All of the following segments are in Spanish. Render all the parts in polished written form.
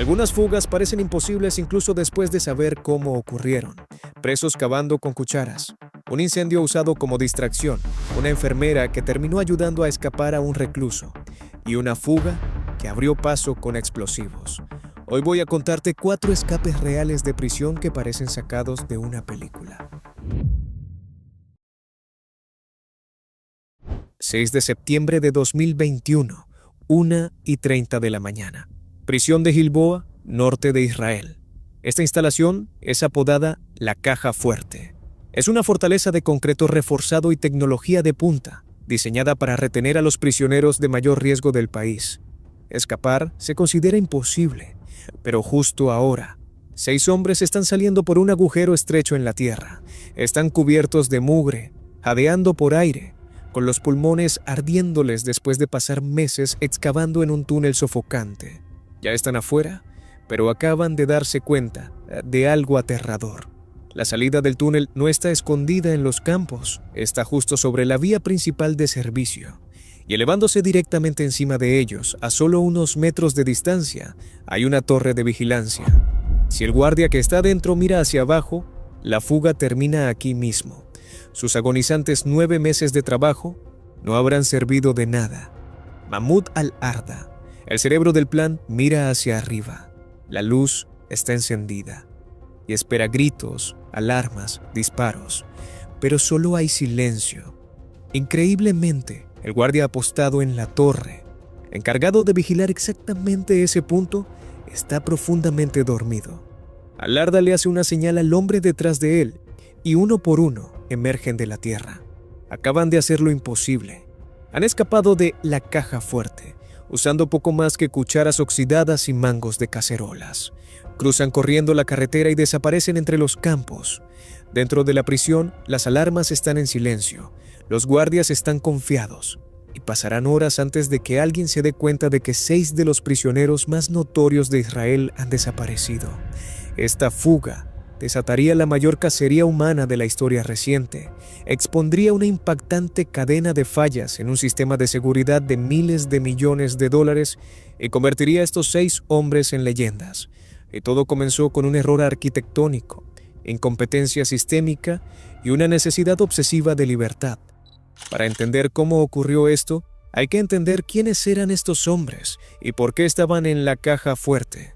Algunas fugas parecen imposibles incluso después de saber cómo ocurrieron. Presos cavando con cucharas, un incendio usado como distracción, una enfermera que terminó ayudando a escapar a un recluso y una fuga que abrió paso con explosivos. Hoy voy a contarte 4 escapes reales de prisión que parecen sacados de una película. 6 de septiembre de 2021, 1:30 de la mañana. Prisión de Gilboa, norte de Israel. Esta instalación es apodada La Caja Fuerte. Es una fortaleza de concreto reforzado y tecnología de punta, diseñada para retener a los prisioneros de mayor riesgo del país. Escapar se considera imposible, pero justo ahora, 6 hombres están saliendo por un agujero estrecho en la tierra. Están cubiertos de mugre, jadeando por aire, con los pulmones ardiéndoles después de pasar meses excavando en un túnel sofocante. Ya están afuera, pero acaban de darse cuenta de algo aterrador. La salida del túnel no está escondida en los campos, está justo sobre la vía principal de servicio. Y elevándose directamente encima de ellos, a solo unos metros de distancia, hay una torre de vigilancia. Si el guardia que está dentro mira hacia abajo, la fuga termina aquí mismo. Sus agonizantes 9 meses de trabajo no habrán servido de nada. Mahmoud al-Arda, el cerebro del plan, mira hacia arriba. La luz está encendida y espera gritos, alarmas, disparos, pero solo hay silencio. Increíblemente, el guardia apostado en la torre, encargado de vigilar exactamente ese punto, está profundamente dormido. Al-Arda le hace una señal al hombre detrás de él y uno por uno emergen de la tierra. Acaban de hacer lo imposible. Han escapado de La Caja Fuerte, usando poco más que cucharas oxidadas y mangos de cacerolas. Cruzan corriendo la carretera y desaparecen entre los campos. Dentro de la prisión, las alarmas están en silencio. Los guardias están confiados y pasarán horas antes de que alguien se dé cuenta de que 6 de los prisioneros más notorios de Israel han desaparecido. Esta fuga desataría la mayor cacería humana de la historia reciente, expondría una impactante cadena de fallas en un sistema de seguridad de miles de millones de dólares y convertiría a estos 6 hombres en leyendas. Y todo comenzó con un error arquitectónico, incompetencia sistémica y una necesidad obsesiva de libertad. Para entender cómo ocurrió esto, hay que entender quiénes eran estos hombres y por qué estaban en La Caja Fuerte.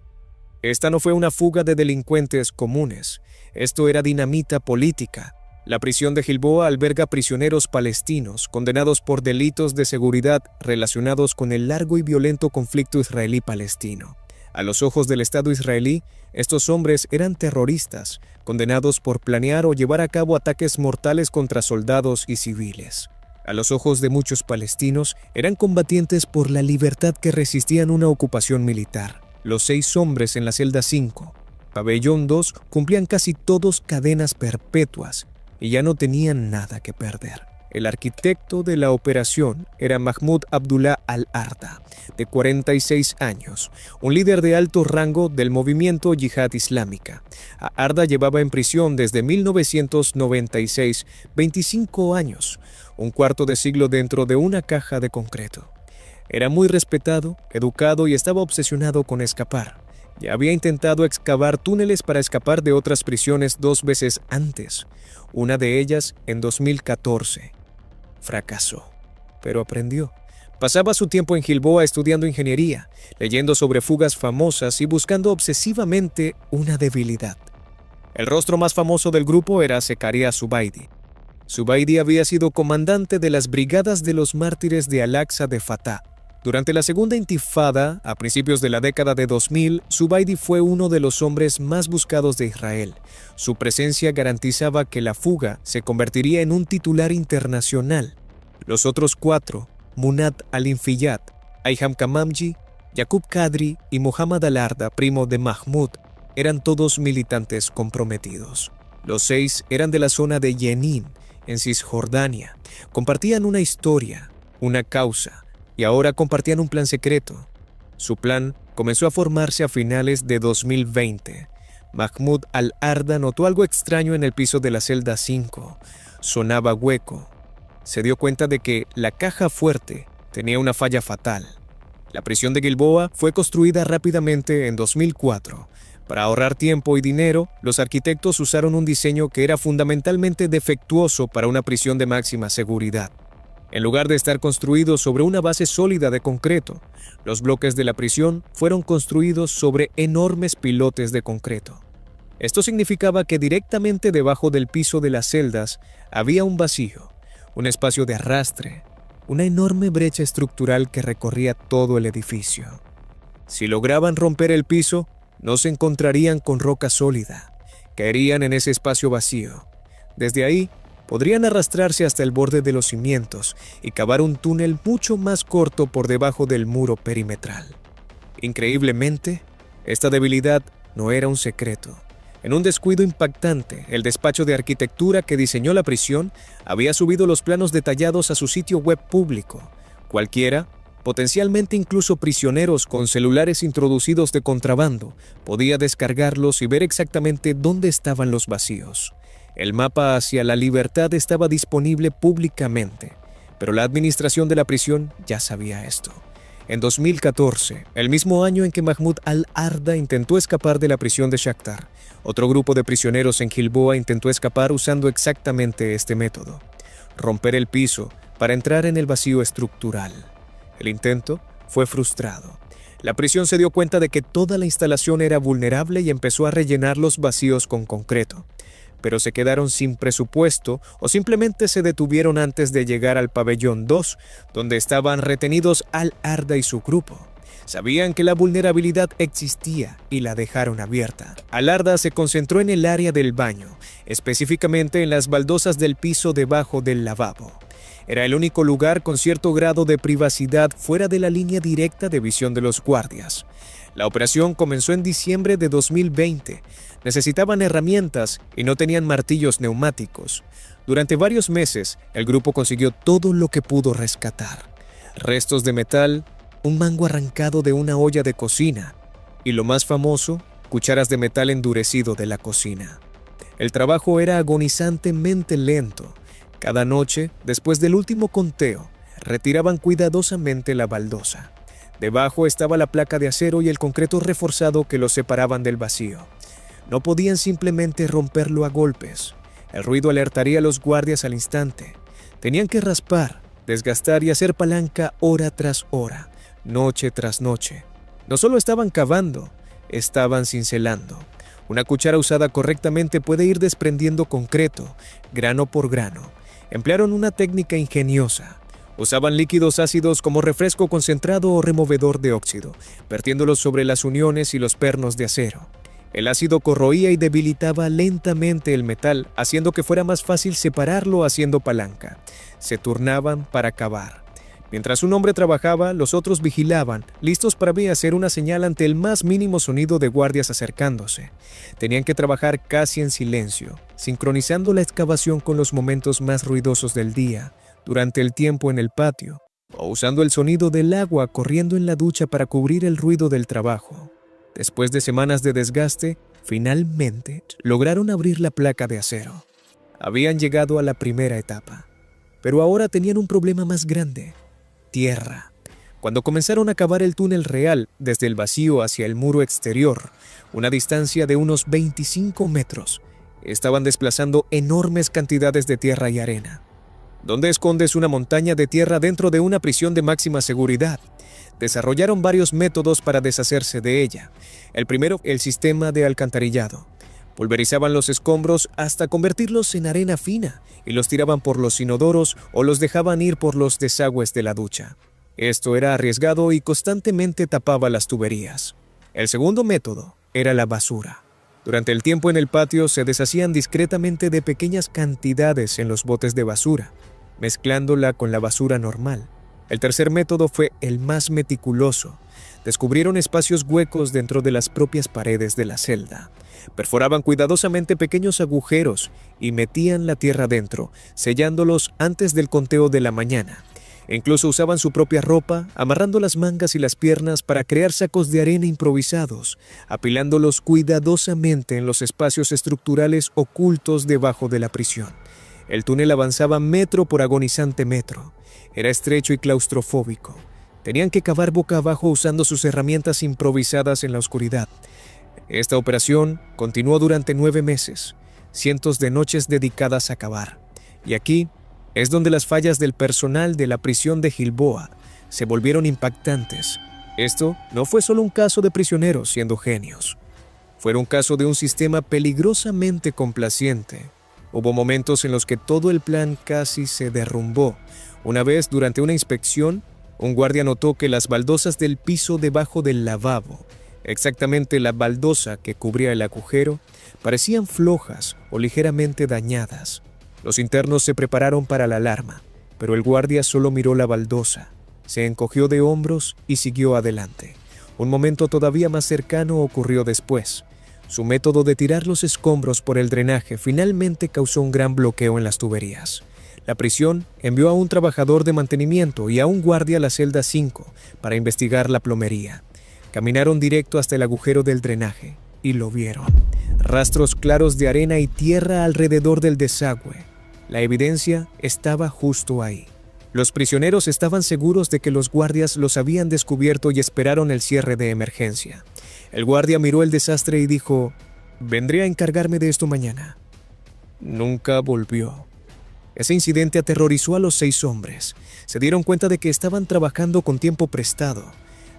Esta no fue una fuga de delincuentes comunes, esto era dinamita política. La prisión de Gilboa alberga prisioneros palestinos condenados por delitos de seguridad relacionados con el largo y violento conflicto israelí-palestino. A los ojos del Estado israelí, estos hombres eran terroristas, condenados por planear o llevar a cabo ataques mortales contra soldados y civiles. A los ojos de muchos palestinos, eran combatientes por la libertad que resistían una ocupación militar. Los 6 hombres en la celda 5, pabellón 2, cumplían casi todos cadenas perpetuas y ya no tenían nada que perder. El arquitecto de la operación era Mahmoud Abdullah al-Arda, de 46 años, un líder de alto rango del movimiento Yihad Islámica. Arda llevaba en prisión desde 1996, 25 años, un cuarto de siglo dentro de una caja de concreto. Era muy respetado, educado y estaba obsesionado con escapar. Ya había intentado excavar túneles para escapar de otras prisiones 2 veces antes, una de ellas en 2014. Fracasó, pero aprendió. Pasaba su tiempo en Gilboa estudiando ingeniería, leyendo sobre fugas famosas y buscando obsesivamente una debilidad. El rostro más famoso del grupo era Zekaria Zubaidi. Zubaidi había sido comandante de las Brigadas de los Mártires de Al-Aqsa de Fatah. Durante la segunda intifada, a principios de la década de 2000, Zubaidi fue uno de los hombres más buscados de Israel. Su presencia garantizaba que la fuga se convertiría en un titular internacional. Los otros 4, Munad al-Infiyat, Ayham Kamamji, Yaqub Kadri y Muhammad al-Arda, primo de Mahmoud, eran todos militantes comprometidos. Los 6 eran de la zona de Jenin, en Cisjordania. Compartían una historia, una causa, y ahora compartían un plan secreto. Su plan comenzó a formarse a finales de 2020. Mahmoud al-Arda notó algo extraño en el piso de la celda 5. Sonaba hueco. Se dio cuenta de que la caja fuerte tenía una falla fatal. La prisión de Gilboa fue construida rápidamente en 2004. Para ahorrar tiempo y dinero, los arquitectos usaron un diseño que era fundamentalmente defectuoso para una prisión de máxima seguridad. En lugar de estar construidos sobre una base sólida de concreto, los bloques de la prisión fueron construidos sobre enormes pilotes de concreto. Esto significaba que directamente debajo del piso de las celdas había un vacío, un espacio de arrastre, una enorme brecha estructural que recorría todo el edificio. Si lograban romper el piso, no se encontrarían con roca sólida, caerían en ese espacio vacío. Desde ahí, podrían arrastrarse hasta el borde de los cimientos y cavar un túnel mucho más corto por debajo del muro perimetral. Increíblemente, esta debilidad no era un secreto. En un descuido impactante, el despacho de arquitectura que diseñó la prisión había subido los planos detallados a su sitio web público. Cualquiera, potencialmente incluso prisioneros con celulares introducidos de contrabando, podía descargarlos y ver exactamente dónde estaban los vacíos. El mapa hacia la libertad estaba disponible públicamente, pero la administración de la prisión ya sabía esto. En 2014, el mismo año en que Mahmoud al-Arda intentó escapar de la prisión de Shakhtar, otro grupo de prisioneros en Gilboa intentó escapar usando exactamente este método: romper el piso para entrar en el vacío estructural. El intento fue frustrado. La prisión se dio cuenta de que toda la instalación era vulnerable y empezó a rellenar los vacíos con concreto. Pero se quedaron sin presupuesto o simplemente se detuvieron antes de llegar al pabellón 2, donde estaban retenidos al-Arda y su grupo. Sabían que la vulnerabilidad existía y la dejaron abierta. Al-Arda se concentró en el área del baño, específicamente en las baldosas del piso debajo del lavabo. Era el único lugar con cierto grado de privacidad fuera de la línea directa de visión de los guardias. La operación comenzó en diciembre de 2020. Necesitaban herramientas y no tenían martillos neumáticos. Durante varios meses, el grupo consiguió todo lo que pudo rescatar: restos de metal, un mango arrancado de una olla de cocina y, lo más famoso, cucharas de metal endurecido de la cocina. El trabajo era agonizantemente lento. Cada noche, después del último conteo, retiraban cuidadosamente la baldosa. Debajo estaba la placa de acero y el concreto reforzado que los separaban del vacío. No podían simplemente romperlo a golpes. El ruido alertaría a los guardias al instante. Tenían que raspar, desgastar y hacer palanca hora tras hora, noche tras noche. No solo estaban cavando, estaban cincelando. Una cuchara usada correctamente puede ir desprendiendo concreto, grano por grano. Emplearon una técnica ingeniosa. Usaban líquidos ácidos como refresco concentrado o removedor de óxido, vertiéndolos sobre las uniones y los pernos de acero. El ácido corroía y debilitaba lentamente el metal, haciendo que fuera más fácil separarlo haciendo palanca. Se turnaban para cavar. Mientras un hombre trabajaba, los otros vigilaban, listos para hacer una señal ante el más mínimo sonido de guardias acercándose. Tenían que trabajar casi en silencio, sincronizando la excavación con los momentos más ruidosos del día, durante el tiempo en el patio, o usando el sonido del agua corriendo en la ducha para cubrir el ruido del trabajo. Después de semanas de desgaste, finalmente lograron abrir la placa de acero. Habían llegado a la primera etapa, pero ahora tenían un problema más grande: tierra. Cuando comenzaron a cavar el túnel real desde el vacío hacia el muro exterior, una distancia de unos 25 metros, estaban desplazando enormes cantidades de tierra y arena. ¿Dónde escondes una montaña de tierra dentro de una prisión de máxima seguridad? Desarrollaron varios métodos para deshacerse de ella. El primero, el sistema de alcantarillado. Pulverizaban los escombros hasta convertirlos en arena fina y los tiraban por los inodoros o los dejaban ir por los desagües de la ducha. Esto era arriesgado y constantemente tapaba las tuberías. El segundo método era la basura. Durante el tiempo en el patio se deshacían discretamente de pequeñas cantidades en los botes de basura, mezclándola con la basura normal. El tercer método fue el más meticuloso. Descubrieron espacios huecos dentro de las propias paredes de la celda. Perforaban cuidadosamente pequeños agujeros y metían la tierra dentro, sellándolos antes del conteo de la mañana. E incluso usaban su propia ropa, amarrando las mangas y las piernas para crear sacos de arena improvisados, apilándolos cuidadosamente en los espacios estructurales ocultos debajo de la prisión. El túnel avanzaba metro por agonizante metro. Era estrecho y claustrofóbico. Tenían que cavar boca abajo usando sus herramientas improvisadas en la oscuridad. Esta operación continuó durante 9 meses, cientos de noches dedicadas a cavar. Y aquí es donde las fallas del personal de la prisión de Gilboa se volvieron impactantes. Esto no fue solo un caso de prisioneros siendo genios. Fue un caso de un sistema peligrosamente complaciente. Hubo momentos en los que todo el plan casi se derrumbó. Una vez, durante una inspección, un guardia notó que las baldosas del piso debajo del lavabo, exactamente la baldosa que cubría el agujero, parecían flojas o ligeramente dañadas. Los internos se prepararon para la alarma, pero el guardia solo miró la baldosa, se encogió de hombros y siguió adelante. Un momento todavía más cercano ocurrió después. Su método de tirar los escombros por el drenaje finalmente causó un gran bloqueo en las tuberías. La prisión envió a un trabajador de mantenimiento y a un guardia a la celda 5 para investigar la plomería. Caminaron directo hasta el agujero del drenaje y lo vieron. Rastros claros de arena y tierra alrededor del desagüe. La evidencia estaba justo ahí. Los prisioneros estaban seguros de que los guardias los habían descubierto y esperaron el cierre de emergencia. El guardia miró el desastre y dijo: «Vendré a encargarme de esto mañana». Nunca volvió. Ese incidente aterrorizó a los 6 hombres. Se dieron cuenta de que estaban trabajando con tiempo prestado.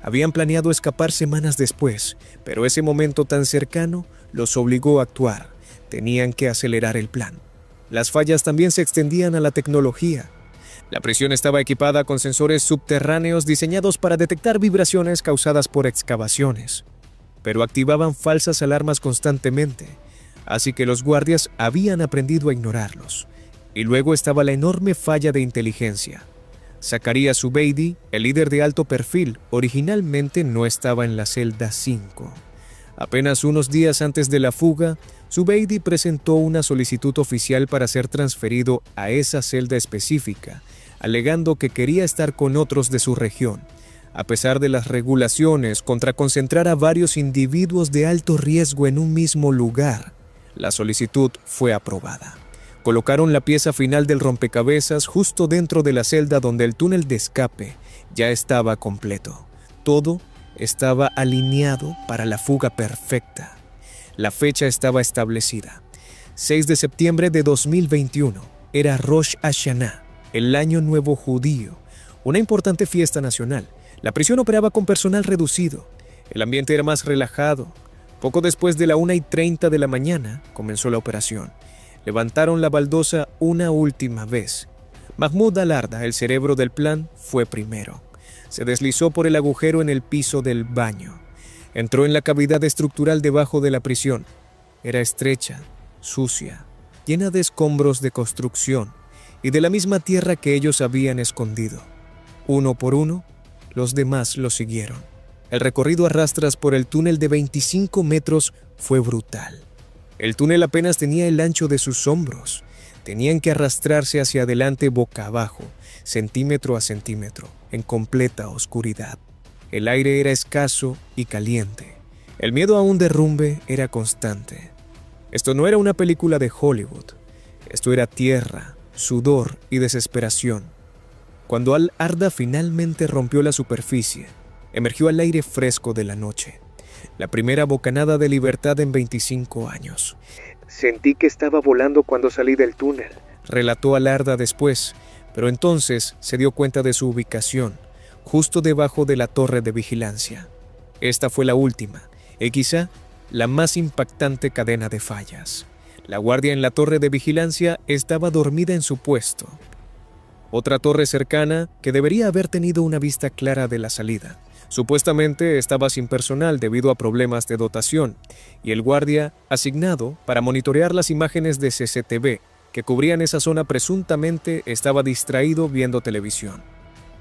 Habían planeado escapar semanas después, pero ese momento tan cercano los obligó a actuar. Tenían que acelerar el plan. Las fallas también se extendían a la tecnología. La prisión estaba equipada con sensores subterráneos diseñados para detectar vibraciones causadas por excavaciones, pero activaban falsas alarmas constantemente, así que los guardias habían aprendido a ignorarlos. Y luego estaba la enorme falla de inteligencia. Zakaria Zubeidi, el líder de alto perfil, originalmente no estaba en la celda 5. Apenas unos días antes de la fuga, Zubeidi presentó una solicitud oficial para ser transferido a esa celda específica, alegando que quería estar con otros de su región. A pesar de las regulaciones contra concentrar a varios individuos de alto riesgo en un mismo lugar, la solicitud fue aprobada. Colocaron la pieza final del rompecabezas justo dentro de la celda donde el túnel de escape ya estaba completo. Todo estaba alineado para la fuga perfecta. La fecha estaba establecida. 6 de septiembre de 2021. Era Rosh Hashanah, el Año Nuevo Judío, una importante fiesta nacional. La prisión operaba con personal reducido. El ambiente era más relajado. Poco después de la 1:30 de la mañana comenzó la operación. Levantaron la baldosa una última vez. Mahmoud Al-Arda, el cerebro del plan, fue primero. Se deslizó por el agujero en el piso del baño. Entró en la cavidad estructural debajo de la prisión. Era estrecha, sucia, llena de escombros de construcción y de la misma tierra que ellos habían escondido. Uno por uno, los demás lo siguieron. El recorrido a rastras por el túnel de 25 metros fue brutal. El túnel apenas tenía el ancho de sus hombros. Tenían que arrastrarse hacia adelante boca abajo, centímetro a centímetro, en completa oscuridad. El aire era escaso y caliente. El miedo a un derrumbe era constante. Esto no era una película de Hollywood. Esto era tierra, sudor y desesperación. Cuando Al-Arda finalmente rompió la superficie, emergió al aire fresco de la noche. La primera bocanada de libertad en 25 años. «Sentí que estaba volando cuando salí del túnel», relató Al-Arda después, pero entonces se dio cuenta de su ubicación, justo debajo de la torre de vigilancia. Esta fue la última, y quizá la más impactante cadena de fallas. La guardia en la torre de vigilancia estaba dormida en su puesto. Otra torre cercana, que debería haber tenido una vista clara de la salida, supuestamente estaba sin personal debido a problemas de dotación, y el guardia asignado para monitorear las imágenes de CCTV que cubrían esa zona presuntamente estaba distraído viendo televisión.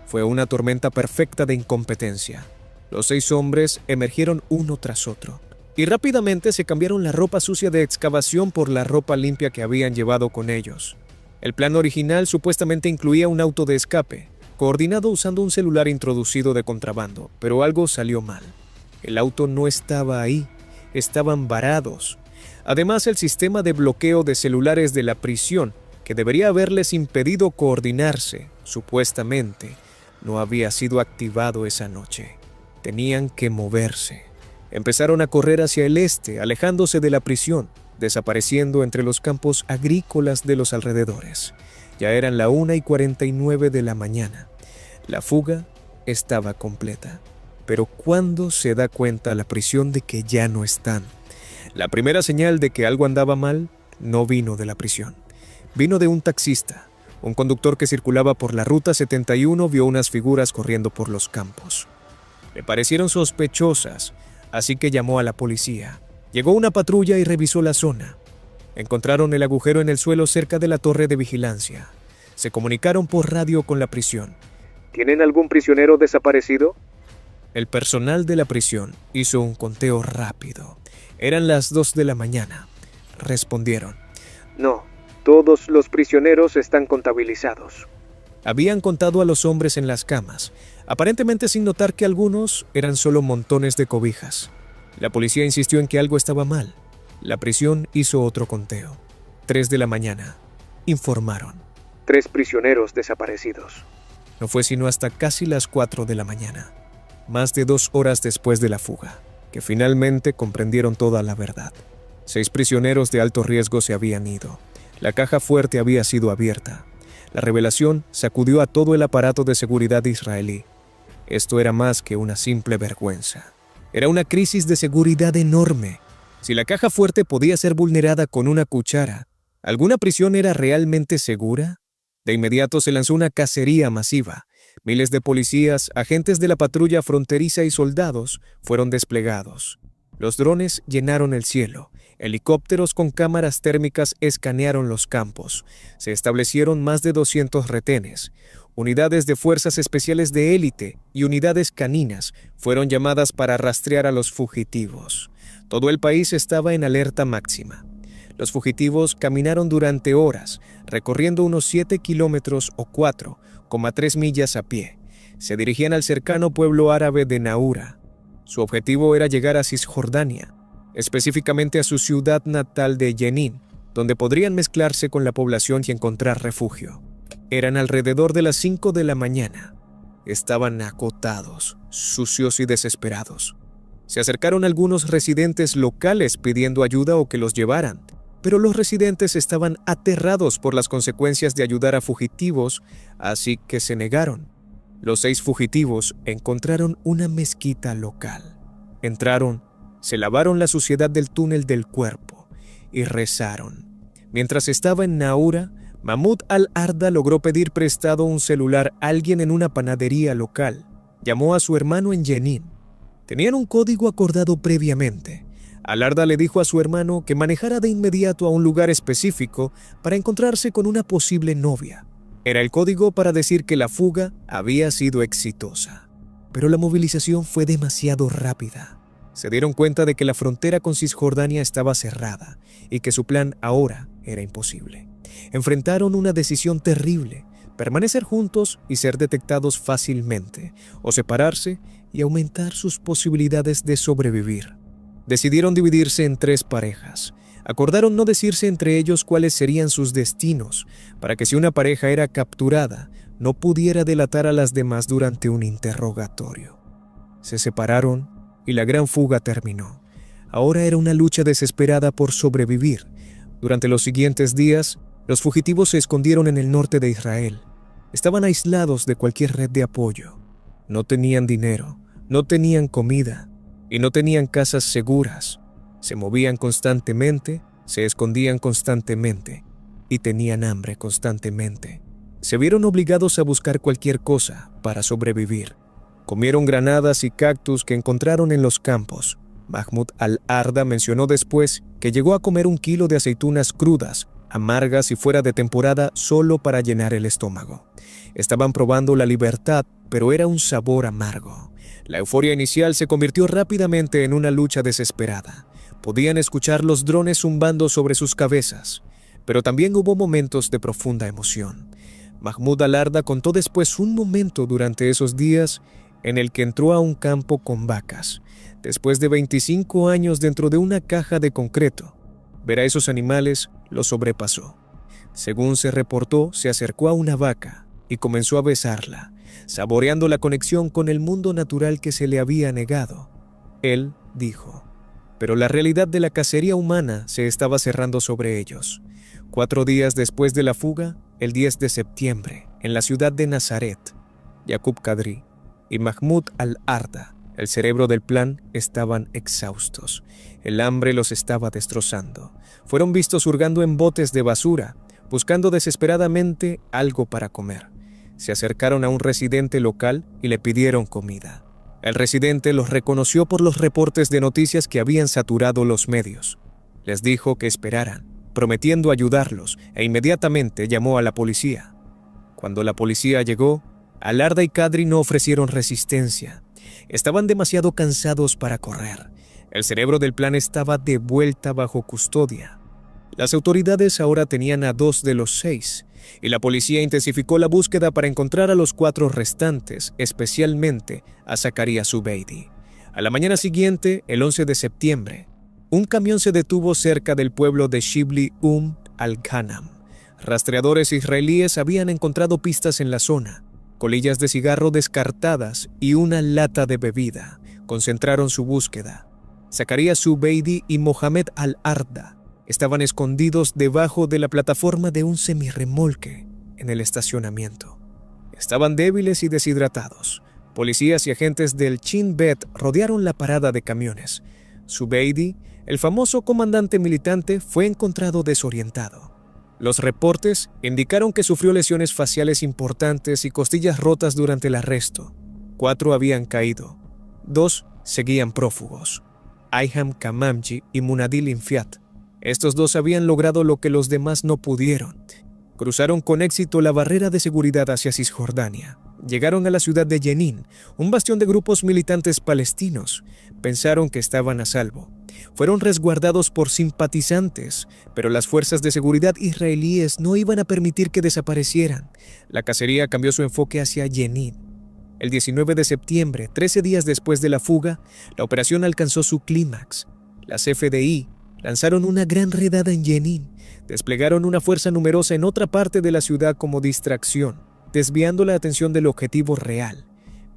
Fue una tormenta perfecta de incompetencia. Los 6 hombres emergieron uno tras otro, y rápidamente se cambiaron la ropa sucia de excavación por la ropa limpia que habían llevado con ellos. El plan original supuestamente incluía un auto de escape, coordinado usando un celular introducido de contrabando, pero algo salió mal. El auto no estaba ahí, estaban varados. Además, el sistema de bloqueo de celulares de la prisión, que debería haberles impedido coordinarse, supuestamente, no había sido activado esa noche. Tenían que moverse. Empezaron a correr hacia el este, alejándose de la prisión, desapareciendo entre los campos agrícolas de los alrededores. Ya eran la 1:49 de la mañana. La fuga estaba completa. Pero ¿cuándo se da cuenta la prisión de que ya no están? La primera señal de que algo andaba mal no vino de la prisión. Vino de un taxista. Un conductor que circulaba por la Ruta 71 vio unas figuras corriendo por los campos. Le parecieron sospechosas, así que llamó a la policía. Llegó una patrulla y revisó la zona. Encontraron el agujero en el suelo cerca de la torre de vigilancia. Se comunicaron por radio con la prisión. ¿Tienen algún prisionero desaparecido? El personal de la prisión hizo un conteo rápido. Eran las 2 de la mañana. Respondieron. No, todos los prisioneros están contabilizados. Habían contado a los hombres en las camas, aparentemente sin notar que algunos eran solo montones de cobijas. La policía insistió en que algo estaba mal. La prisión hizo otro conteo. 3 de la mañana. Informaron. 3 prisioneros desaparecidos. No fue sino hasta casi las 4 de la mañana, más de 2 horas después de la fuga, que finalmente comprendieron toda la verdad. 6 prisioneros de alto riesgo se habían ido. La caja fuerte había sido abierta. La revelación sacudió a todo el aparato de seguridad israelí. Esto era más que una simple vergüenza. Era una crisis de seguridad enorme. Si la caja fuerte podía ser vulnerada con una cuchara, ¿alguna prisión era realmente segura? De inmediato se lanzó una cacería masiva. Miles de policías, agentes de la patrulla fronteriza y soldados fueron desplegados. Los drones llenaron el cielo. Helicópteros con cámaras térmicas escanearon los campos. Se establecieron más de 200 retenes. Unidades de fuerzas especiales de élite y unidades caninas fueron llamadas para rastrear a los fugitivos. Todo el país estaba en alerta máxima. Los fugitivos caminaron durante horas, recorriendo unos 7 kilómetros o 4,3 millas a pie. Se dirigían al cercano pueblo árabe de Naura. Su objetivo era llegar a Cisjordania, específicamente a su ciudad natal de Jenin, donde podrían mezclarse con la población y encontrar refugio. Eran alrededor de las 5 de la mañana. Estaban agotados, sucios y desesperados. Se acercaron algunos residentes locales pidiendo ayuda o que los llevaran, pero los residentes estaban aterrados por las consecuencias de ayudar a fugitivos, así que se negaron. Los 6 fugitivos encontraron una mezquita local. Entraron, se lavaron la suciedad del túnel del cuerpo y rezaron. Mientras estaba en Naura, Mahmoud al-Arda logró pedir prestado un celular a alguien en una panadería local. Llamó a su hermano en Jenin. Tenían un código acordado previamente. Al-Arda le dijo a su hermano que manejara de inmediato a un lugar específico para encontrarse con una posible novia. Era el código para decir que la fuga había sido exitosa. Pero la movilización fue demasiado rápida. Se dieron cuenta de que la frontera con Cisjordania estaba cerrada y que su plan ahora era imposible. Enfrentaron una decisión terrible: permanecer juntos y ser detectados fácilmente, o separarse y aumentar sus posibilidades de sobrevivir. Decidieron dividirse en 3 parejas. Acordaron no decirse entre ellos cuáles serían sus destinos, para que si una pareja era capturada, no pudiera delatar a las demás durante un interrogatorio. Se separaron y la gran fuga terminó. Ahora era una lucha desesperada por sobrevivir. Durante los siguientes días, los fugitivos se escondieron en el norte de Israel. Estaban aislados de cualquier red de apoyo. No tenían dinero, no tenían comida y no tenían casas seguras. Se movían constantemente, se escondían constantemente y tenían hambre constantemente. Se vieron obligados a buscar cualquier cosa para sobrevivir. Comieron granadas y cactus que encontraron en los campos. Mahmoud al-Arda mencionó después que llegó a comer 1 kilo de aceitunas crudas, amargas y fuera de temporada, solo para llenar el estómago. Estaban probando la libertad, pero era un sabor amargo. La euforia inicial se convirtió rápidamente en una lucha desesperada. Podían escuchar los drones zumbando sobre sus cabezas, pero también hubo momentos de profunda emoción. Mahmoud al-Arda contó después un momento durante esos días en el que entró a un campo con vacas. Después de 25 años dentro de una caja de concreto, ver a esos animales lo sobrepasó. Según se reportó, se acercó a una vaca y comenzó a besarla. saboreando la conexión con el mundo natural que se le había negado. Él dijo, pero la realidad de la cacería humana se estaba cerrando sobre ellos. 4 días después de la fuga, el 10 de septiembre, en la ciudad de Nazaret, Yaqub Qadri y Mahmoud al-Arda, el cerebro del plan, estaban exhaustos. El hambre los estaba destrozando. Fueron vistos hurgando en botes de basura, buscando desesperadamente algo para comer. Se acercaron a un residente local y le pidieron comida. El residente los reconoció por los reportes de noticias que habían saturado los medios. Les dijo que esperaran, prometiendo ayudarlos, e inmediatamente llamó a la policía. Cuando la policía llegó, al-Arda y Qadri no ofrecieron resistencia. Estaban demasiado cansados para correr. El cerebro del plan estaba de vuelta bajo custodia. Las autoridades ahora tenían a 2 de los 6, y la policía intensificó la búsqueda para encontrar a los 4 restantes, especialmente a Zakaria Zubeidi. A la mañana siguiente, el 11 de septiembre, un camión se detuvo cerca del pueblo de Shibli al-Ghanam. Rastreadores israelíes habían encontrado pistas en la zona, colillas de cigarro descartadas y una lata de bebida. Concentraron su búsqueda. Zakaria Zubeidi y Mohamed al-Arda estaban escondidos debajo de la plataforma de un semirremolque en el estacionamiento. Estaban débiles y deshidratados. Policías y agentes del Shin Bet rodearon la parada de camiones. Zubeidi, el famoso comandante militante, fue encontrado desorientado. Los reportes indicaron que sufrió lesiones faciales importantes y costillas rotas durante el arresto. 4 habían caído. 2 seguían prófugos: Ayham Kamamji y Munadil Infiat. Estos 2 habían logrado lo que los demás no pudieron. Cruzaron con éxito la barrera de seguridad hacia Cisjordania. Llegaron a la ciudad de Jenin, un bastión de grupos militantes palestinos. Pensaron que estaban a salvo. Fueron resguardados por simpatizantes, pero las fuerzas de seguridad israelíes no iban a permitir que desaparecieran. La cacería cambió su enfoque hacia Jenin. El 19 de septiembre, 13 días después de la fuga, la operación alcanzó su clímax. Las FDI lanzaron una gran redada en Jenin. Desplegaron una fuerza numerosa en otra parte de la ciudad como distracción, desviando la atención del objetivo real.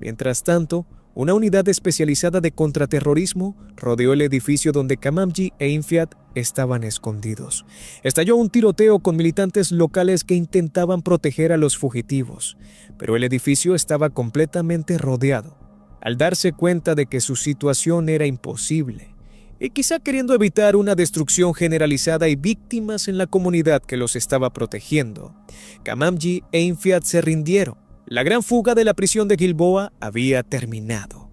Mientras tanto, una unidad especializada de contraterrorismo rodeó el edificio donde Kamamji e Infiat estaban escondidos. Estalló un tiroteo con militantes locales que intentaban proteger a los fugitivos, pero el edificio estaba completamente rodeado. Al darse cuenta de que su situación era imposible, y quizá queriendo evitar una destrucción generalizada y víctimas en la comunidad que los estaba protegiendo, Kamamji e Infiat se rindieron. La gran fuga de la prisión de Gilboa había terminado.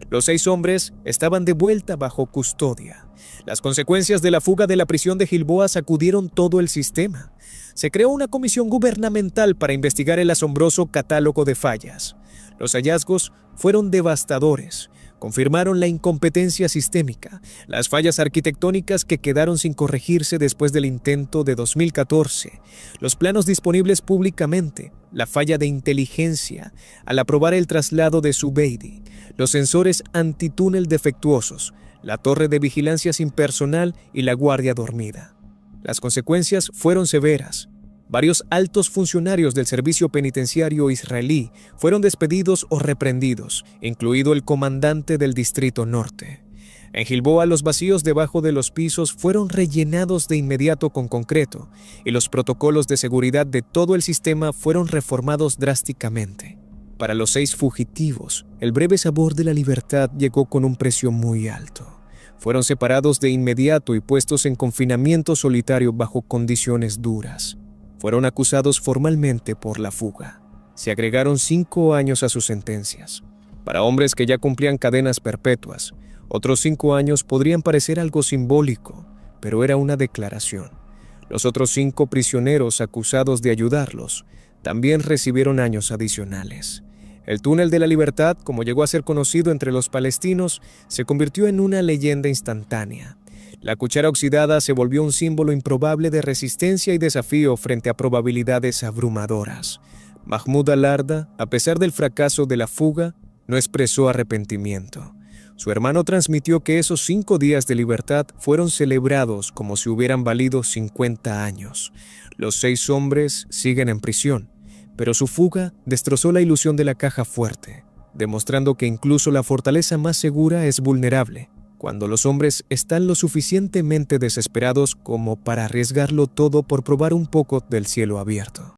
Los 6 hombres estaban de vuelta bajo custodia. Las consecuencias de la fuga de la prisión de Gilboa sacudieron todo el sistema. Se creó una comisión gubernamental para investigar el asombroso catálogo de fallas. Los hallazgos fueron devastadores. Confirmaron la incompetencia sistémica, las fallas arquitectónicas que quedaron sin corregirse después del intento de 2014, los planos disponibles públicamente, la falla de inteligencia al aprobar el traslado de Zubeidi, los sensores antitúnel defectuosos, la torre de vigilancia sin personal y la guardia dormida. Las consecuencias fueron severas. Varios altos funcionarios del servicio penitenciario israelí fueron despedidos o reprendidos, incluido el comandante del Distrito Norte. En Gilboa, los vacíos debajo de los pisos fueron rellenados de inmediato con concreto, y los protocolos de seguridad de todo el sistema fueron reformados drásticamente. Para los 6 fugitivos, el breve sabor de la libertad llegó con un precio muy alto. Fueron separados de inmediato y puestos en confinamiento solitario bajo condiciones duras. Fueron acusados formalmente por la fuga. Se agregaron 5 años a sus sentencias. Para hombres que ya cumplían cadenas perpetuas, otros 5 años podrían parecer algo simbólico, pero era una declaración. Los otros 5 prisioneros acusados de ayudarlos también recibieron años adicionales. El túnel de la libertad, como llegó a ser conocido entre los palestinos, se convirtió en una leyenda instantánea. La cuchara oxidada se volvió un símbolo improbable de resistencia y desafío frente a probabilidades abrumadoras. Mahmoud al-Arda, a pesar del fracaso de la fuga, no expresó arrepentimiento. Su hermano transmitió que esos 5 días de libertad fueron celebrados como si hubieran valido 50 años. Los 6 hombres siguen en prisión, pero su fuga destrozó la ilusión de la caja fuerte, demostrando que incluso la fortaleza más segura es vulnerable cuando los hombres están lo suficientemente desesperados como para arriesgarlo todo por probar un poco del cielo abierto.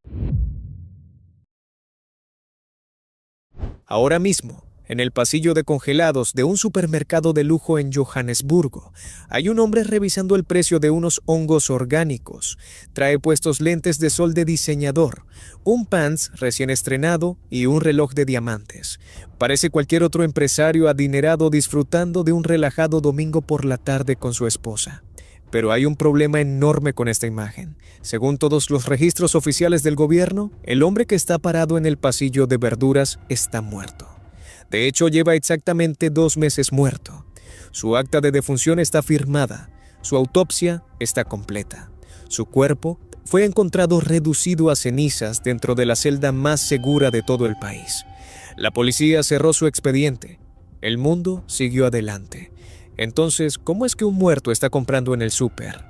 Ahora mismo, en el pasillo de congelados de un supermercado de lujo en Johannesburgo, hay un hombre revisando el precio de unos hongos orgánicos. Trae puestos lentes de sol de diseñador, un pants recién estrenado y un reloj de diamantes. Parece cualquier otro empresario adinerado disfrutando de un relajado domingo por la tarde con su esposa. Pero hay un problema enorme con esta imagen. Según todos los registros oficiales del gobierno, el hombre que está parado en el pasillo de verduras está muerto. De hecho, lleva exactamente 2 meses muerto. Su acta de defunción está firmada. Su autopsia está completa. Su cuerpo fue encontrado reducido a cenizas dentro de la celda más segura de todo el país. La policía cerró su expediente. El mundo siguió adelante. Entonces, ¿cómo es que un muerto está comprando en el súper?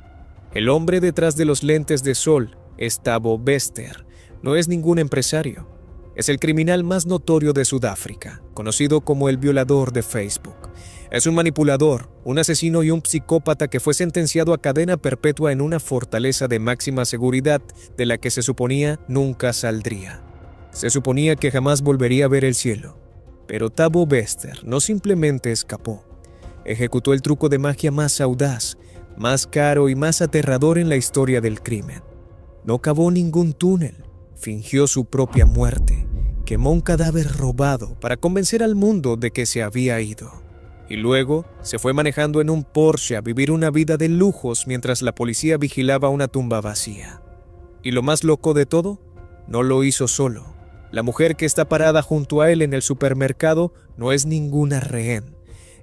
El hombre detrás de los lentes de sol es Thabo Bester. No es ningún empresario. Es el criminal más notorio de Sudáfrica, conocido como el violador de Facebook. Es un manipulador, un asesino y un psicópata que fue sentenciado a cadena perpetua en una fortaleza de máxima seguridad de la que se suponía nunca saldría. Se suponía que jamás volvería a ver el cielo. Pero Thabo Bester no simplemente escapó. Ejecutó el truco de magia más audaz, más caro y más aterrador en la historia del crimen. No cavó ningún túnel, fingió su propia muerte, quemó un cadáver robado para convencer al mundo de que se había ido. Y luego se fue manejando en un Porsche a vivir una vida de lujos mientras la policía vigilaba una tumba vacía. Y lo más loco de todo, no lo hizo solo. La mujer que está parada junto a él en el supermercado no es ninguna rehén.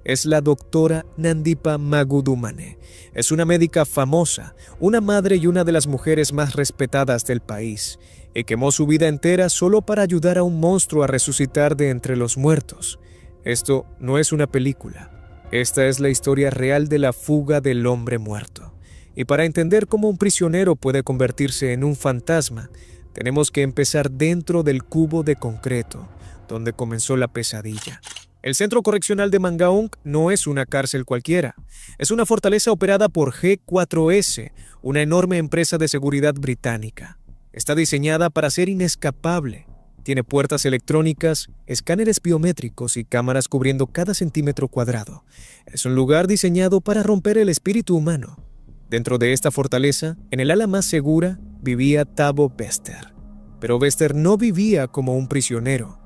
Es la doctora Nandipha Magudumane. Es una médica famosa, una madre y una de las mujeres más respetadas del país, y quemó su vida entera solo para ayudar a un monstruo a resucitar de entre los muertos. Esto no es una película. Esta es la historia real de la fuga del hombre muerto. Y para entender cómo un prisionero puede convertirse en un fantasma, tenemos que empezar dentro del cubo de concreto, donde comenzó la pesadilla. El Centro Correccional de Mangaung no es una cárcel cualquiera. Es una fortaleza operada por G4S, una enorme empresa de seguridad británica. Está diseñada para ser inescapable. Tiene puertas electrónicas, escáneres biométricos y cámaras cubriendo cada centímetro cuadrado. Es un lugar diseñado para romper el espíritu humano. Dentro de esta fortaleza, en el ala más segura, vivía Thabo Bester. Pero Bester no vivía como un prisionero.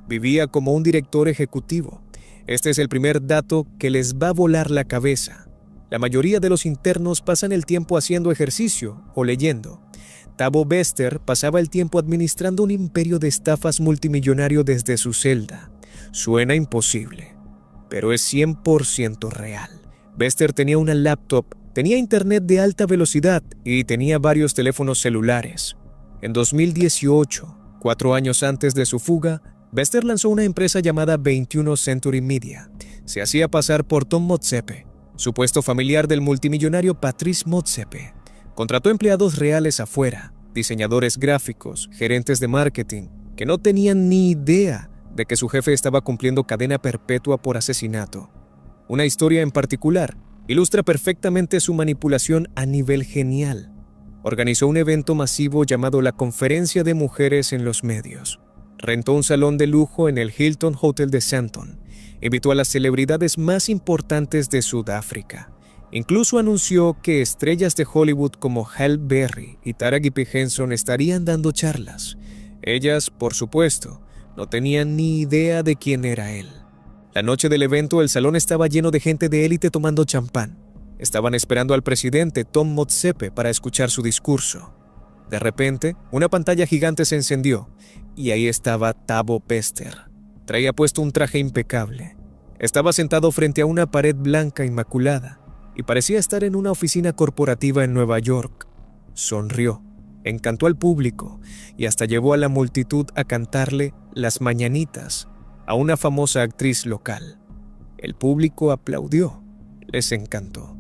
Vivía como un director ejecutivo. Este es el primer dato que les va a volar la cabeza. La mayoría de los internos pasan el tiempo haciendo ejercicio o leyendo. Thabo Bester pasaba el tiempo administrando un imperio de estafas multimillonario desde su celda. Suena imposible, pero es 100% real. Bester tenía una laptop, tenía internet de alta velocidad y tenía varios teléfonos celulares. En 2018, 4 años antes de su fuga, Bester lanzó una empresa llamada 21 Century Media. Se hacía pasar por Tom Motsepe, supuesto familiar del multimillonario Patrice Motsepe. Contrató empleados reales afuera, diseñadores gráficos, gerentes de marketing, que no tenían ni idea de que su jefe estaba cumpliendo cadena perpetua por asesinato. Una historia en particular ilustra perfectamente su manipulación a nivel genial. Organizó un evento masivo llamado la Conferencia de Mujeres en los Medios. Rentó un salón de lujo en el Hilton Hotel de Sandton. Invitó a las celebridades más importantes de Sudáfrica. Incluso anunció que estrellas de Hollywood como Halle Berry y Taraji Henson estarían dando charlas. Ellas, por supuesto, no tenían ni idea de quién era él. La noche del evento, el salón estaba lleno de gente de élite tomando champán. Estaban esperando al presidente Tom Motsepe para escuchar su discurso. De repente, una pantalla gigante se encendió y ahí estaba Thabo Bester. Traía puesto un traje impecable. Estaba sentado frente a una pared blanca inmaculada y parecía estar en una oficina corporativa en Nueva York. Sonrió, encantó al público y hasta llevó a la multitud a cantarle Las Mañanitas a una famosa actriz local. El público aplaudió, les encantó.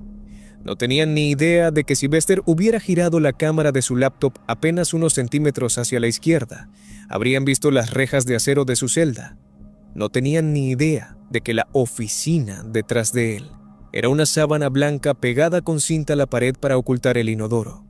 No tenían ni idea de que si Bester hubiera girado la cámara de su laptop apenas unos centímetros hacia la izquierda, habrían visto las rejas de acero de su celda. No tenían ni idea de que la oficina detrás de él era una sábana blanca pegada con cinta a la pared para ocultar el inodoro.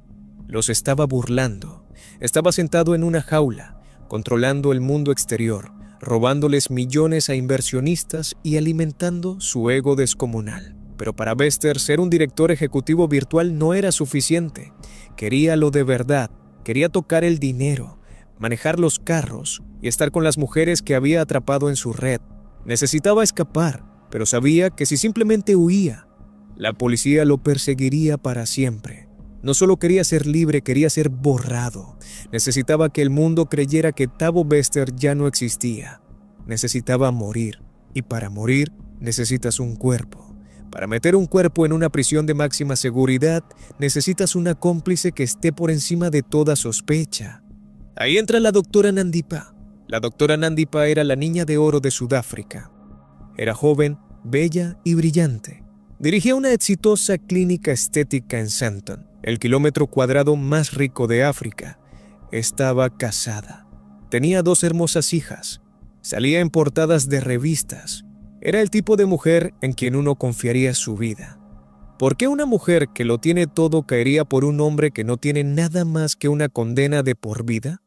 Los estaba burlando. Estaba sentado en una jaula, controlando el mundo exterior, robándoles millones a inversionistas y alimentando su ego descomunal. Pero para Bester, ser un director ejecutivo virtual no era suficiente. Quería lo de verdad, quería tocar el dinero, manejar los carros y estar con las mujeres que había atrapado en su red. Necesitaba escapar, pero sabía que si simplemente huía, la policía lo perseguiría para siempre. No solo quería ser libre, quería ser borrado. Necesitaba que el mundo creyera que Thabo Bester ya no existía. Necesitaba morir, y para morir necesitas un cuerpo. Para meter un cuerpo en una prisión de máxima seguridad, necesitas una cómplice que esté por encima de toda sospecha. Ahí entra la doctora Nandipa. La doctora Nandipa era la niña de oro de Sudáfrica. Era joven, bella y brillante. Dirigía una exitosa clínica estética en Sandton, el kilómetro cuadrado más rico de África. Estaba casada. Tenía 2 hermosas hijas. Salía en portadas de revistas. Era el tipo de mujer en quien uno confiaría su vida. ¿Por qué una mujer que lo tiene todo caería por un hombre que no tiene nada más que una condena de por vida?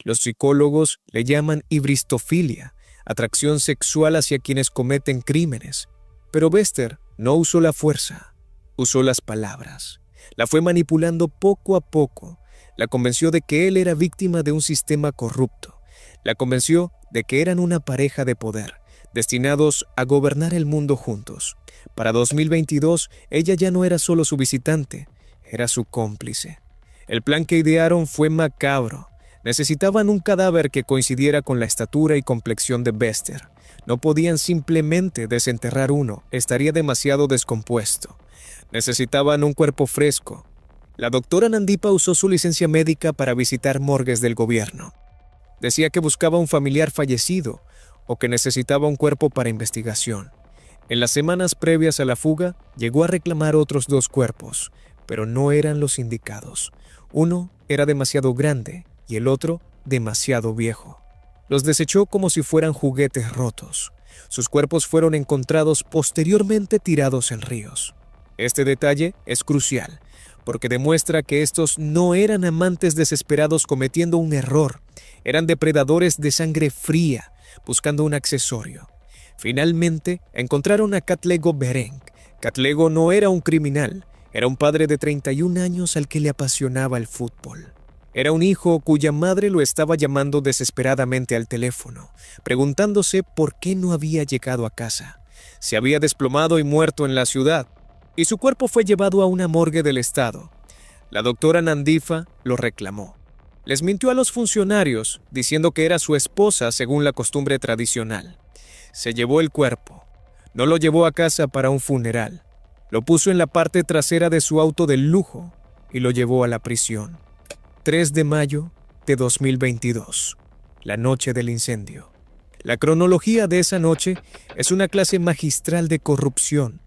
Los psicólogos le llaman hibristofilia, atracción sexual hacia quienes cometen crímenes. Pero Bester no usó la fuerza, usó las palabras. La fue manipulando poco a poco. La convenció de que él era víctima de un sistema corrupto. La convenció de que eran una pareja de poder, destinados a gobernar el mundo juntos. Para 2022, ella ya no era solo su visitante, era su cómplice. El plan que idearon fue macabro. Necesitaban un cadáver que coincidiera con la estatura y complexión de Bester. No podían simplemente desenterrar uno, estaría demasiado descompuesto. Necesitaban un cuerpo fresco. La doctora Nandipa usó su licencia médica para visitar morgues del gobierno. Decía que buscaba un familiar fallecido o que necesitaba un cuerpo para investigación. En las semanas previas a la fuga, llegó a reclamar otros 2 cuerpos, pero no eran los indicados. Uno era demasiado grande y el otro demasiado viejo. Los desechó como si fueran juguetes rotos. Sus cuerpos fueron encontrados posteriormente tirados en ríos. Este detalle es crucial, porque demuestra que estos no eran amantes desesperados cometiendo un error. Eran depredadores de sangre fría, buscando un accesorio. Finalmente, encontraron a Katlego Bereng. Katlego no era un criminal, era un padre de 31 años al que le apasionaba el fútbol. Era un hijo cuya madre lo estaba llamando desesperadamente al teléfono, preguntándose por qué no había llegado a casa. Se había desplomado y muerto en la ciudad, y su cuerpo fue llevado a una morgue del estado. La doctora Nandipa lo reclamó. Les mintió a los funcionarios, diciendo que era su esposa según la costumbre tradicional. Se llevó el cuerpo. No lo llevó a casa para un funeral. Lo puso en la parte trasera de su auto de lujo y lo llevó a la prisión. 3 de mayo de 2022, la noche del incendio. La cronología de esa noche es una clase magistral de corrupción.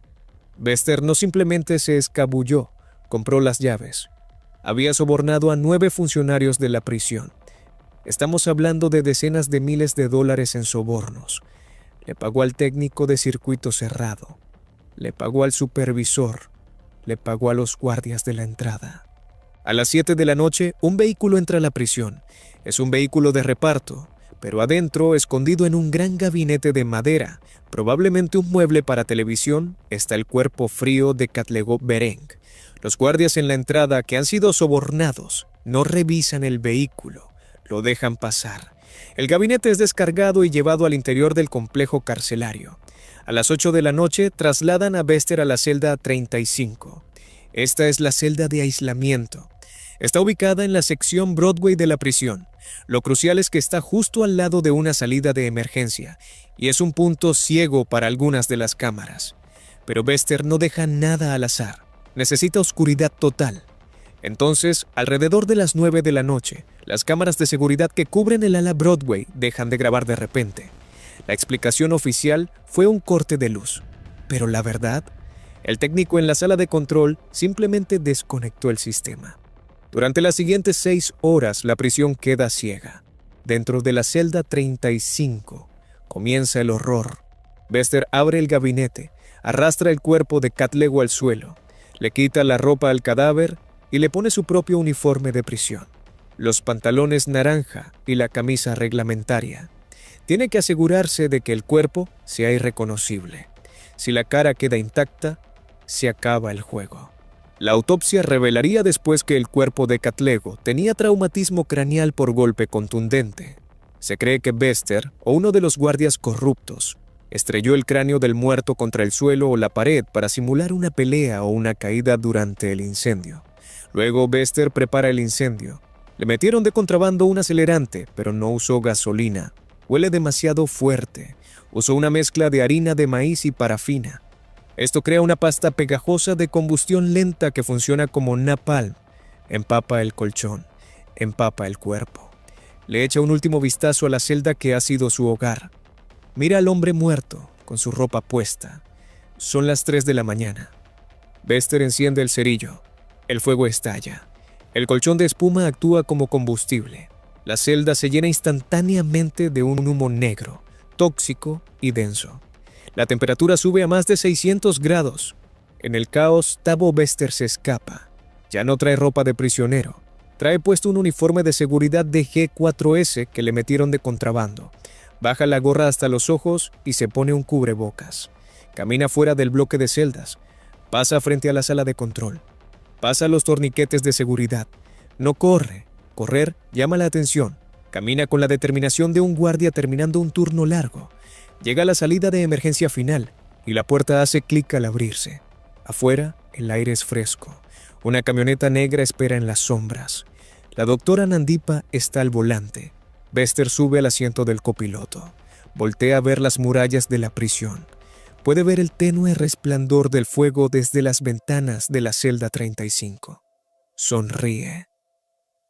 Bester no simplemente se escabulló, compró las llaves. Había sobornado a 9 funcionarios de la prisión. Estamos hablando de decenas de miles de dólares en sobornos. Le pagó al técnico de circuito cerrado. Le pagó al supervisor. Le pagó a los guardias de la entrada. A las 7 de la noche, un vehículo entra a la prisión. Es un vehículo de reparto, pero adentro, escondido en un gran gabinete de madera, probablemente un mueble para televisión, está el cuerpo frío de Katlego Bereng. Los guardias en la entrada, que han sido sobornados, no revisan el vehículo, lo dejan pasar. El gabinete es descargado y llevado al interior del complejo carcelario. A las 8 de la noche, trasladan a Bester a la celda 35. Esta es la celda de aislamiento. Está ubicada en la sección Broadway de la prisión. Lo crucial es que está justo al lado de una salida de emergencia y es un punto ciego para algunas de las cámaras. Pero Bester no deja nada al azar. Necesita oscuridad total. Entonces, alrededor de las 9 de la noche, las cámaras de seguridad que cubren el ala Broadway dejan de grabar de repente. La explicación oficial fue un corte de luz. Pero la verdad, El técnico en la sala de control simplemente desconectó el sistema. Durante las siguientes 6 horas, la prisión queda ciega. Dentro de la celda 35 comienza el horror. Bester abre el gabinete, arrastra el cuerpo de Catlego al suelo, le quita la ropa al cadáver y le pone su propio uniforme de prisión, los pantalones naranja y la camisa reglamentaria. Tiene que asegurarse de que el cuerpo sea irreconocible. Si la cara queda intacta, se acaba el juego. La autopsia revelaría después que el cuerpo de Catlego tenía traumatismo craneal por golpe contundente. Se cree que Bester, o uno de los guardias corruptos, estrelló el cráneo del muerto contra el suelo o la pared para simular una pelea o una caída durante el incendio. Luego Bester prepara el incendio. Le metieron de contrabando un acelerante, pero no usó gasolina. Huele demasiado fuerte. Usó una mezcla de harina de maíz y parafina. Esto crea una pasta pegajosa de combustión lenta que funciona como napalm. Empapa el colchón, empapa el cuerpo. Le echa un último vistazo a la celda que ha sido su hogar. Mira al hombre muerto, con su ropa puesta. Son las 3 de la mañana. Bester enciende el cerillo. El fuego estalla. El colchón de espuma actúa como combustible. La celda se llena instantáneamente de un humo negro, tóxico y denso. La temperatura sube a más de 600 grados. En el caos, Thabo Bester se escapa. Ya no trae ropa de prisionero. Trae puesto un uniforme de seguridad de G4S que le metieron de contrabando. Baja la gorra hasta los ojos y se pone un cubrebocas. Camina fuera del bloque de celdas. Pasa frente a la sala de control. Pasa los torniquetes de seguridad. No corre. Correr llama la atención. Camina con la determinación de un guardia terminando un turno largo. Llega a la salida de emergencia final y la puerta hace clic al abrirse. Afuera, el aire es fresco. Una camioneta negra espera en las sombras. La doctora Nandipa está al volante. Bester sube al asiento del copiloto. Voltea a ver las murallas de la prisión. Puede ver el tenue resplandor del fuego desde las ventanas de la celda 35. Sonríe.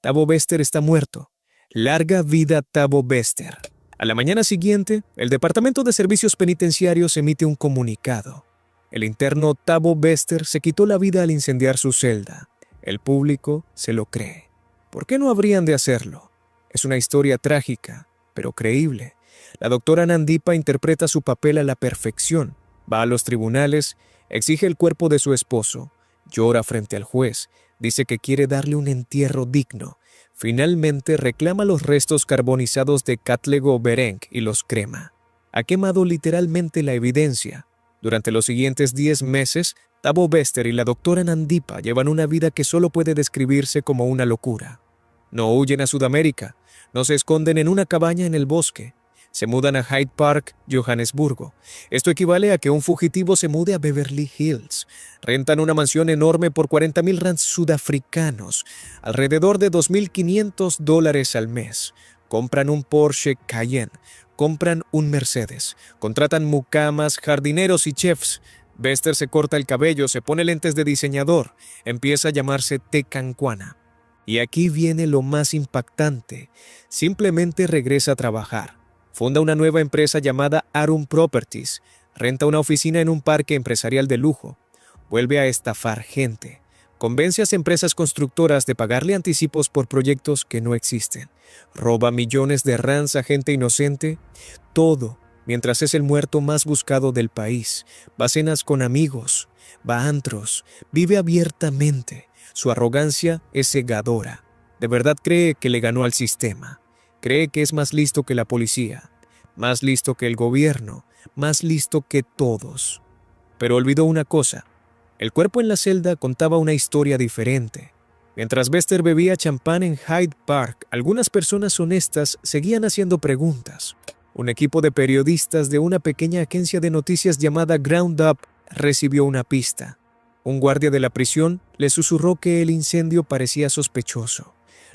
Thabo Bester está muerto. Larga vida Thabo Bester. A la mañana siguiente, el Departamento de Servicios Penitenciarios emite un comunicado. El interno Thabo Bester se quitó la vida al incendiar su celda. El público se lo cree. ¿Por qué no habrían de hacerlo? Es una historia trágica, pero creíble. La doctora Nandipa interpreta su papel a la perfección. Va a los tribunales, exige el cuerpo de su esposo, llora frente al juez, dice que quiere darle un entierro digno. Finalmente reclama los restos carbonizados de Catlego Berenc y los crema. Ha quemado literalmente la evidencia. Durante los siguientes 10 meses, Thabo Bester y la doctora Nandipa llevan una vida que solo puede describirse como una locura. No huyen a Sudamérica, no se esconden en una cabaña en el bosque. Se mudan a Hyde Park, Johannesburgo. Esto equivale a que un fugitivo se mude a Beverly Hills. Rentan una mansión enorme por 40,000 rands sudafricanos, alrededor de $2,500 al mes. Compran un Porsche Cayenne, compran un Mercedes, contratan mucamas, jardineros y chefs. Bester se corta el cabello, se pone lentes de diseñador, empieza a llamarse Tecankwana. Y aquí viene lo más impactante. Simplemente regresa a trabajar. Funda una nueva empresa llamada Arum Properties, renta una oficina en un parque empresarial de lujo, vuelve a estafar gente, convence a empresas constructoras de pagarle anticipos por proyectos que no existen, roba millones de rands a gente inocente, todo mientras es el muerto más buscado del país, va a cenas con amigos, va a antros, vive abiertamente, su arrogancia es cegadora, de verdad cree que le ganó al sistema. Cree que es más listo que la policía, más listo que el gobierno, más listo que todos. Pero olvidó una cosa. El cuerpo en la celda contaba una historia diferente. Mientras Bester bebía champán en Hyde Park, algunas personas honestas seguían haciendo preguntas. Un equipo de periodistas de una pequeña agencia de noticias llamada Ground Up recibió una pista. Un guardia de la prisión le susurró que el incendio parecía sospechoso.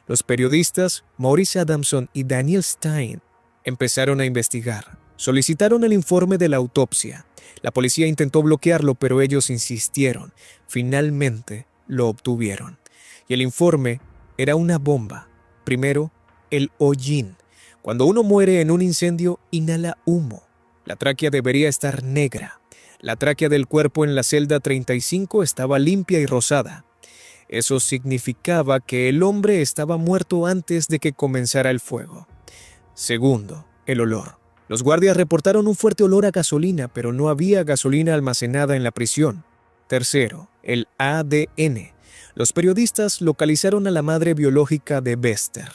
Los periodistas, Maurice Adamson y Daniel Stein, empezaron a investigar. Solicitaron el informe de la autopsia. La policía intentó bloquearlo, pero ellos insistieron. Finalmente lo obtuvieron. Y el informe era una bomba. Primero, el hollín. Cuando uno muere en un incendio, inhala humo. La tráquea debería estar negra. La tráquea del cuerpo en la celda 35 estaba limpia y rosada. Eso significaba que el hombre estaba muerto antes de que comenzara el fuego. Segundo, el olor. Los guardias reportaron un fuerte olor a gasolina, pero no había gasolina almacenada en la prisión. Tercero, el ADN. Los periodistas localizaron a la madre biológica de Bester.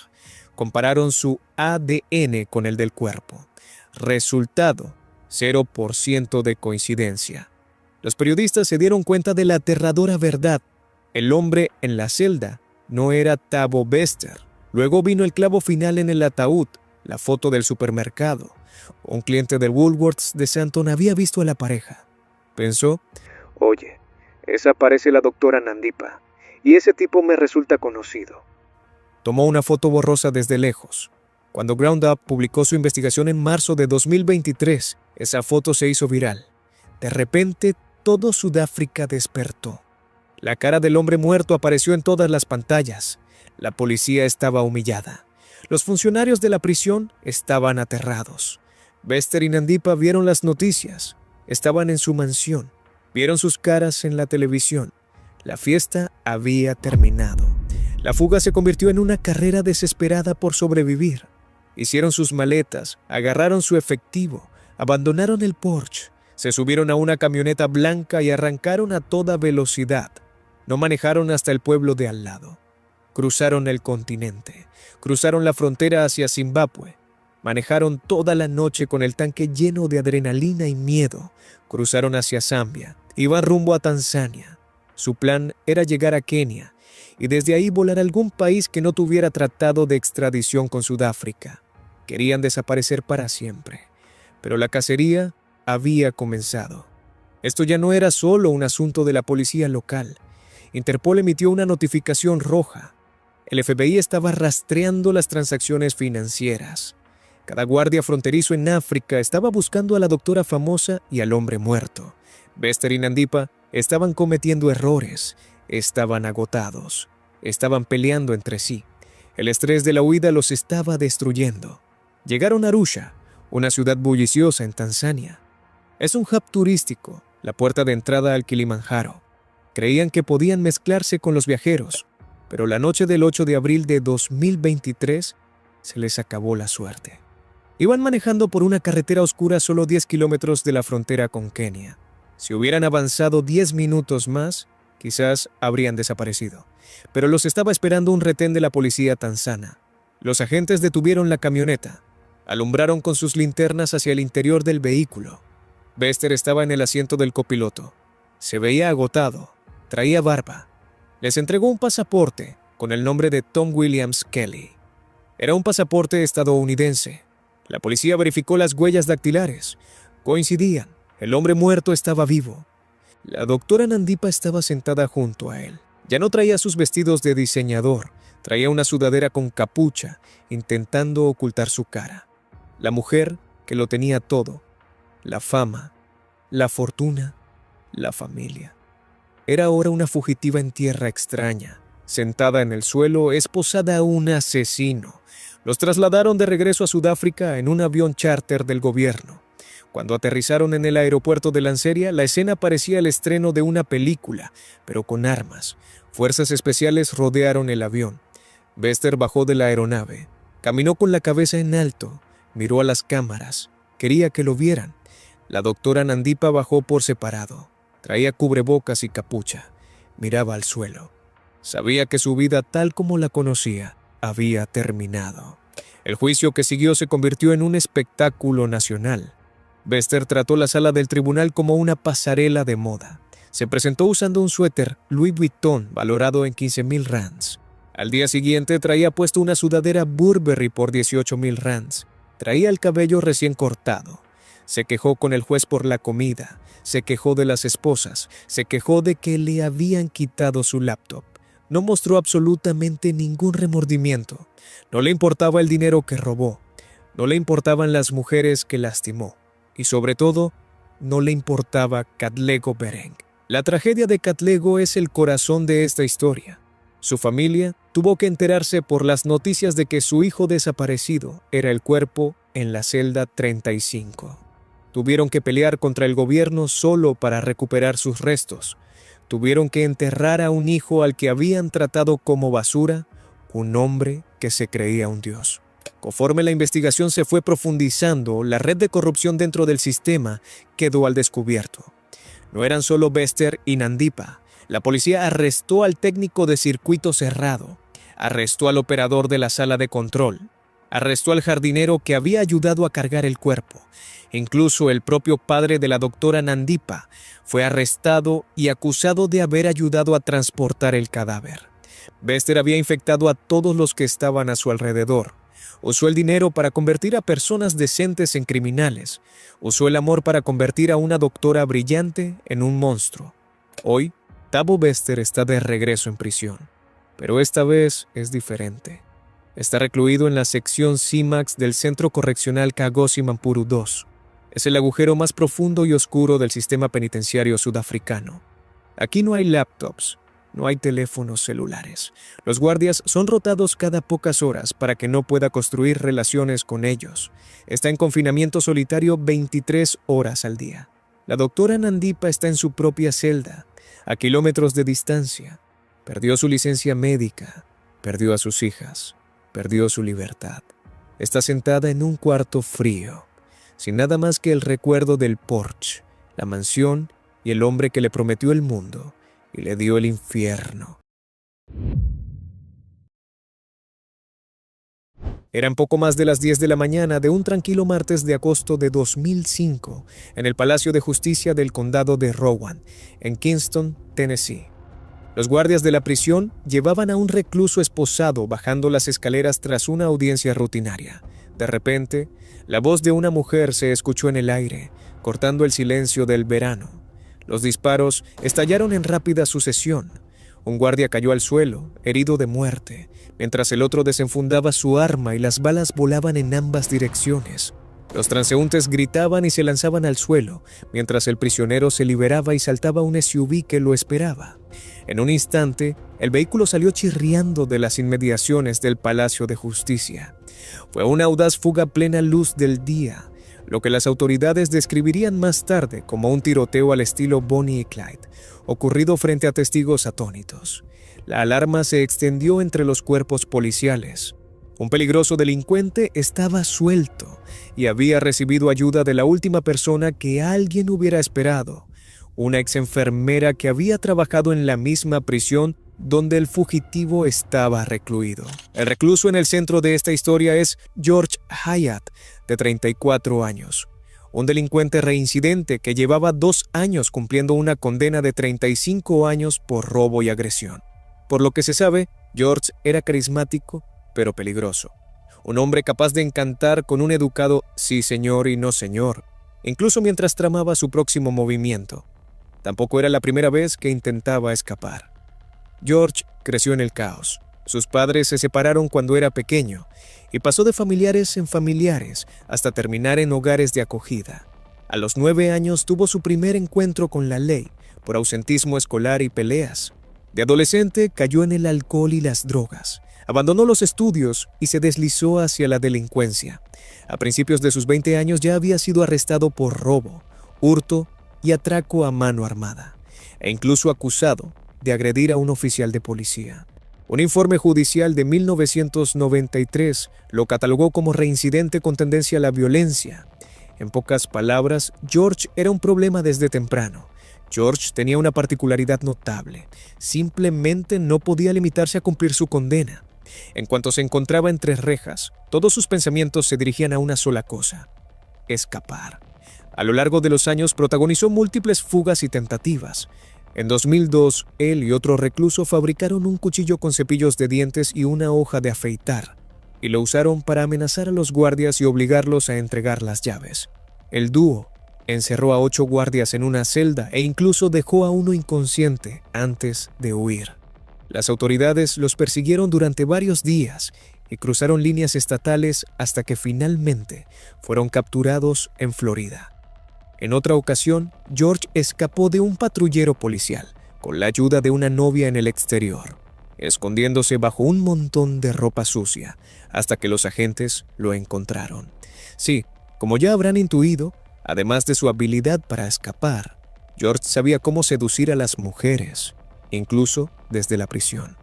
Compararon su ADN con el del cuerpo. Resultado, 0% de coincidencia. Los periodistas se dieron cuenta de la aterradora verdad. El hombre en la celda no era Thabo Bester. Luego vino el clavo final en el ataúd, la foto del supermercado. Un cliente del Woolworths de Santon había visto a la pareja. Pensó: oye, esa parece la doctora Nandipa, y ese tipo me resulta conocido. Tomó una foto borrosa desde lejos. Cuando Ground Up publicó su investigación en marzo de 2023, esa foto se hizo viral. De repente, todo Sudáfrica despertó. La cara del hombre muerto apareció en todas las pantallas. La policía estaba humillada. Los funcionarios de la prisión estaban aterrados. Bester y Nandipa vieron las noticias. Estaban en su mansión. Vieron sus caras en la televisión. La fiesta había terminado. La fuga se convirtió en una carrera desesperada por sobrevivir. Hicieron sus maletas, agarraron su efectivo, abandonaron el Porsche, se subieron a una camioneta blanca y arrancaron a toda velocidad. No manejaron hasta el pueblo de al lado. Cruzaron el continente, cruzaron la frontera hacia Zimbabue. Manejaron toda la noche con el tanque lleno de adrenalina y miedo. Cruzaron hacia Zambia, iban rumbo a Tanzania. Su plan era llegar a Kenia y desde ahí volar a algún país que no tuviera tratado de extradición con Sudáfrica. Querían desaparecer para siempre, pero la cacería había comenzado. Esto ya no era solo un asunto de la policía local. Interpol emitió una notificación roja. El FBI estaba rastreando las transacciones financieras. Cada guardia fronterizo en África estaba buscando a la doctora famosa y al hombre muerto. Bester y Nandipa estaban cometiendo errores, estaban agotados, estaban peleando entre sí. El estrés de la huida los estaba destruyendo. Llegaron a Arusha, una ciudad bulliciosa en Tanzania. Es un hub turístico, la puerta de entrada al Kilimanjaro. Creían que podían mezclarse con los viajeros, pero la noche del 8 de abril de 2023 se les acabó la suerte. Iban manejando por una carretera oscura solo 10 kilómetros de la frontera con Kenia. Si hubieran avanzado 10 minutos más, quizás habrían desaparecido. Pero los estaba esperando un retén de la policía tanzana. Los agentes detuvieron la camioneta. Alumbraron con sus linternas hacia el interior del vehículo. Bester estaba en el asiento del copiloto. Se veía agotado. Traía barba. Les entregó un pasaporte con el nombre de Tom Williams Kelly. Era un pasaporte estadounidense. La policía verificó las huellas dactilares. Coincidían. El hombre muerto estaba vivo. La doctora Nandipa estaba sentada junto a él. Ya no traía sus vestidos de diseñador. Traía una sudadera con capucha, intentando ocultar su cara. La mujer que lo tenía todo. La fama, la fortuna, la familia. Era ahora una fugitiva en tierra extraña. Sentada en el suelo, esposada a un asesino. Los trasladaron de regreso a Sudáfrica en un avión charter del gobierno. Cuando aterrizaron en el aeropuerto de Lanseria, la escena parecía el estreno de una película, pero con armas. Fuerzas especiales rodearon el avión. Bester bajó de la aeronave. Caminó con la cabeza en alto. Miró a las cámaras. Quería que lo vieran. La doctora Nandipa bajó por separado. Traía cubrebocas y capucha. Miraba al suelo. Sabía que su vida tal como la conocía había terminado. El juicio que siguió se convirtió en un espectáculo nacional. Bester trató la sala del tribunal como una pasarela de moda. Se presentó usando un suéter Louis Vuitton valorado en 15,000 rands. Al día siguiente traía puesto una sudadera Burberry por 18,000 rands. Traía el cabello recién cortado. Se quejó con el juez por la comida. Se quejó de las esposas. Se quejó de que le habían quitado su laptop. No mostró absolutamente ningún remordimiento. No le importaba el dinero que robó. No le importaban las mujeres que lastimó. Y sobre todo, no le importaba Katlego Bereng. La tragedia de Katlego es el corazón de esta historia. Su familia tuvo que enterarse por las noticias de que su hijo desaparecido era el cuerpo en la celda 35. Tuvieron que pelear contra el gobierno solo para recuperar sus restos. Tuvieron que enterrar a un hijo al que habían tratado como basura, un hombre que se creía un dios. Conforme la investigación se fue profundizando, la red de corrupción dentro del sistema quedó al descubierto. No eran solo Bester y Nandipa. La policía arrestó al técnico de circuito cerrado, arrestó al operador de la sala de control, arrestó al jardinero que había ayudado a cargar el cuerpo. Incluso el propio padre de la doctora Nandipa fue arrestado y acusado de haber ayudado a transportar el cadáver. Bester había infectado a todos los que estaban a su alrededor. Usó el dinero para convertir a personas decentes en criminales. Usó el amor para convertir a una doctora brillante en un monstruo. Hoy, Thabo Bester está de regreso en prisión. Pero esta vez es diferente. Está recluido en la sección CIMAX del Centro Correccional Kagosi Mampuru II. Es el agujero más profundo y oscuro del sistema penitenciario sudafricano. Aquí no hay laptops, no hay teléfonos celulares. Los guardias son rotados cada pocas horas para que no pueda construir relaciones con ellos. Está en confinamiento solitario 23 horas al día. La doctora Nandipa está en su propia celda, a kilómetros de distancia. Perdió su licencia médica, perdió a sus hijas, perdió su libertad. Está sentada en un cuarto frío, sin nada más que el recuerdo del Porsche, la mansión y el hombre que le prometió el mundo y le dio el infierno. Eran poco más de las 10 de la mañana de un tranquilo martes de agosto de 2005 en el Palacio de Justicia del Condado de Rowan, en Kingston, Tennessee. Los guardias de la prisión llevaban a un recluso esposado bajando las escaleras tras una audiencia rutinaria. De repente, la voz de una mujer se escuchó en el aire, cortando el silencio del verano. Los disparos estallaron en rápida sucesión. Un guardia cayó al suelo, herido de muerte, mientras el otro desenfundaba su arma y las balas volaban en ambas direcciones. Los transeúntes gritaban y se lanzaban al suelo, mientras el prisionero se liberaba y saltaba un SUV que lo esperaba. En un instante, el vehículo salió chirriando de las inmediaciones del Palacio de Justicia. Fue una audaz fuga a plena luz del día, lo que las autoridades describirían más tarde como un tiroteo al estilo Bonnie y Clyde, ocurrido frente a testigos atónitos. La alarma se extendió entre los cuerpos policiales. Un peligroso delincuente estaba suelto y había recibido ayuda de la última persona que alguien hubiera esperado, una exenfermera que había trabajado en la misma prisión donde el fugitivo estaba recluido. El recluso en el centro de esta historia es George Hyatt, de 34 años, un delincuente reincidente que llevaba 2 años cumpliendo una condena de 35 años por robo y agresión. Por lo que se sabe, George era carismático, pero peligroso. Un hombre capaz de encantar con un educado sí señor y no señor, incluso mientras tramaba su próximo movimiento. Tampoco era la primera vez que intentaba escapar. George creció en el caos. Sus padres se separaron cuando era pequeño y pasó de familiares en familiares hasta terminar en hogares de acogida. A los 9 años tuvo su primer encuentro con la ley por ausentismo escolar y peleas. De adolescente cayó en el alcohol y las drogas. Abandonó los estudios y se deslizó hacia la delincuencia. A principios de sus 20 años ya había sido arrestado por robo, hurto y atraco a mano armada, e incluso acusado de agredir a un oficial de policía. Un informe judicial de 1993 lo catalogó como reincidente con tendencia a la violencia. En pocas palabras, George era un problema desde temprano. George tenía una particularidad notable. Simplemente no podía limitarse a cumplir su condena. En cuanto se encontraba entre rejas, todos sus pensamientos se dirigían a una sola cosa: escapar. A lo largo de los años protagonizó múltiples fugas y tentativas. En 2002, él y otro recluso fabricaron un cuchillo con cepillos de dientes y una hoja de afeitar, y lo usaron para amenazar a los guardias y obligarlos a entregar las llaves. El dúo encerró a 8 guardias en una celda e incluso dejó a uno inconsciente antes de huir. Las autoridades los persiguieron durante varios días y cruzaron líneas estatales hasta que finalmente fueron capturados en Florida. En otra ocasión, George escapó de un patrullero policial con la ayuda de una novia en el exterior, escondiéndose bajo un montón de ropa sucia hasta que los agentes lo encontraron. Sí, como ya habrán intuido, Además de su habilidad para escapar, George sabía cómo seducir a las mujeres, incluso desde la prisión.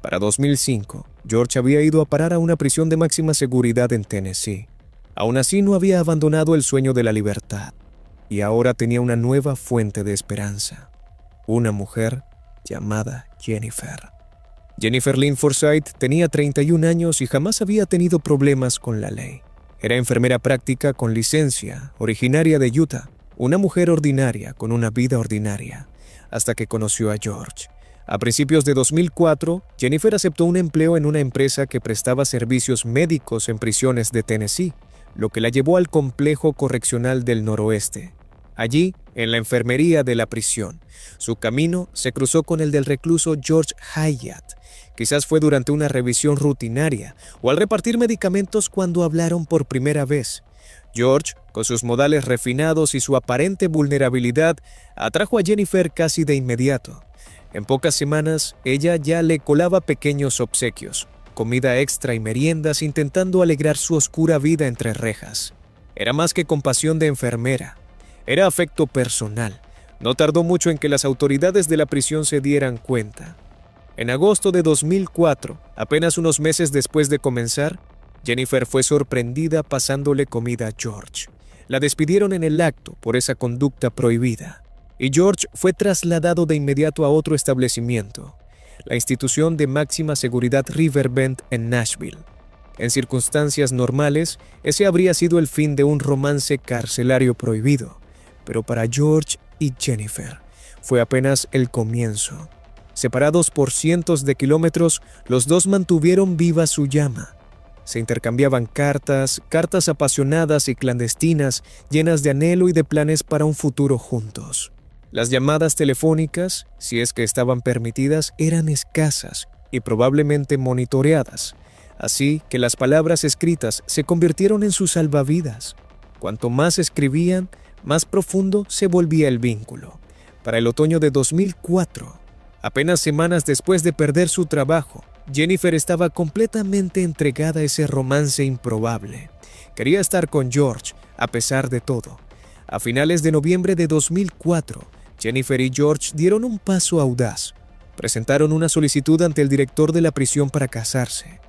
Para 2005, George había ido a parar a una prisión de máxima seguridad en Tennessee. Aún así, no había abandonado el sueño de la libertad, y ahora tenía una nueva fuente de esperanza: una mujer llamada Jennifer. Jennifer Lynn Forsythe tenía 31 años y jamás había tenido problemas con la ley. Era enfermera práctica con licencia, originaria de Utah, una mujer ordinaria con una vida ordinaria, hasta que conoció a George. A principios de 2004, Jennifer aceptó un empleo en una empresa que prestaba servicios médicos en prisiones de Tennessee, lo que la llevó al complejo correccional del noroeste. Allí, en la enfermería de la prisión, su camino se cruzó con el del recluso George Hyatt. Quizás fue durante una revisión rutinaria o al repartir medicamentos cuando hablaron por primera vez. George, con sus modales refinados y su aparente vulnerabilidad, atrajo a Jennifer casi de inmediato. En pocas semanas, ella ya le colaba pequeños obsequios, comida extra y meriendas, intentando alegrar su oscura vida entre rejas. Era más que compasión de enfermera, era afecto personal. No tardó mucho en que las autoridades de la prisión se dieran cuenta. En agosto de 2004, apenas unos meses después de comenzar, Jennifer fue sorprendida pasándole comida a George. La despidieron en el acto por esa conducta prohibida, y George fue trasladado de inmediato a otro establecimiento, la institución de máxima seguridad Riverbend en Nashville. En circunstancias normales, ese habría sido el fin de un romance carcelario prohibido, pero para George y Jennifer fue apenas el comienzo. Separados por cientos de kilómetros, los dos mantuvieron viva su llama. Se intercambiaban cartas apasionadas y clandestinas, llenas de anhelo y de planes para un futuro juntos. Las llamadas telefónicas, si es que estaban permitidas, eran escasas y probablemente monitoreadas, así que las palabras escritas se convirtieron en sus salvavidas. Cuanto más escribían, más profundo se volvía el vínculo. Para el otoño de 2004, apenas semanas después de perder su trabajo, Jennifer estaba completamente entregada a ese romance improbable. Quería estar con George, a pesar de todo. A finales de noviembre de 2004, Jennifer y George dieron un paso audaz. Presentaron una solicitud ante el director de la prisión para casarse.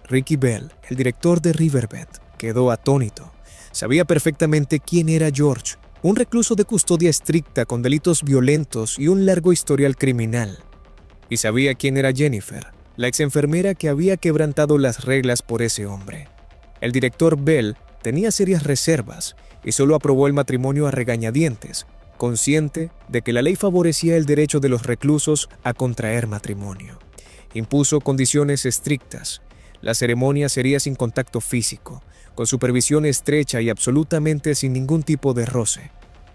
Ricky Bell, el director de Riverbend, quedó atónito. Sabía perfectamente quién era George, un recluso de custodia estricta con delitos violentos y un largo historial criminal. Y sabía quién era Jennifer, la exenfermera que había quebrantado las reglas por ese hombre. El director Bell tenía serias reservas y solo aprobó el matrimonio a regañadientes, consciente de que la ley favorecía el derecho de los reclusos a contraer matrimonio. Impuso condiciones estrictas. La ceremonia sería sin contacto físico, con supervisión estrecha y absolutamente sin ningún tipo de roce.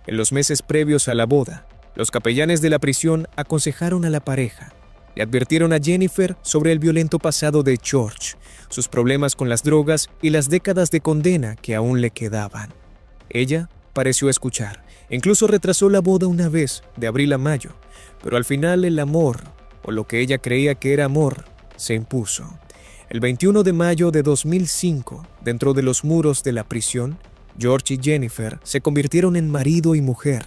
En los meses previos a la boda, los capellanes de la prisión aconsejaron a la pareja. Le advirtieron a Jennifer sobre el violento pasado de George, sus problemas con las drogas y las décadas de condena que aún le quedaban. Ella pareció escuchar. Incluso retrasó la boda una vez, de abril a mayo, pero al final el amor, o lo que ella creía que era amor, se impuso. El 21 de mayo de 2005, dentro de los muros de la prisión, George y Jennifer se convirtieron en marido y mujer.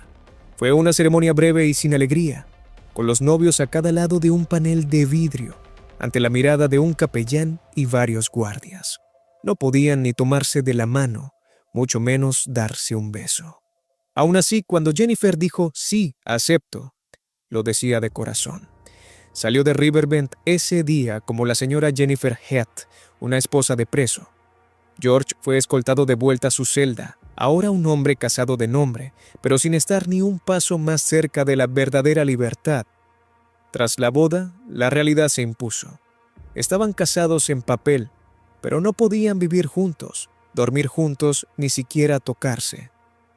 Fue una ceremonia breve y sin alegría, con los novios a cada lado de un panel de vidrio, ante la mirada de un capellán y varios guardias. No podían ni tomarse de la mano, mucho menos darse un beso. Aún así, cuando Jennifer dijo «sí, acepto», lo decía de corazón. Salió de Riverbend ese día como la señora Jennifer Hyatt, una esposa de preso. George fue escoltado de vuelta a su celda, ahora un hombre casado de nombre, pero sin estar ni un paso más cerca de la verdadera libertad. Tras la boda, la realidad se impuso. Estaban casados en papel, pero no podían vivir juntos, dormir juntos, ni siquiera tocarse.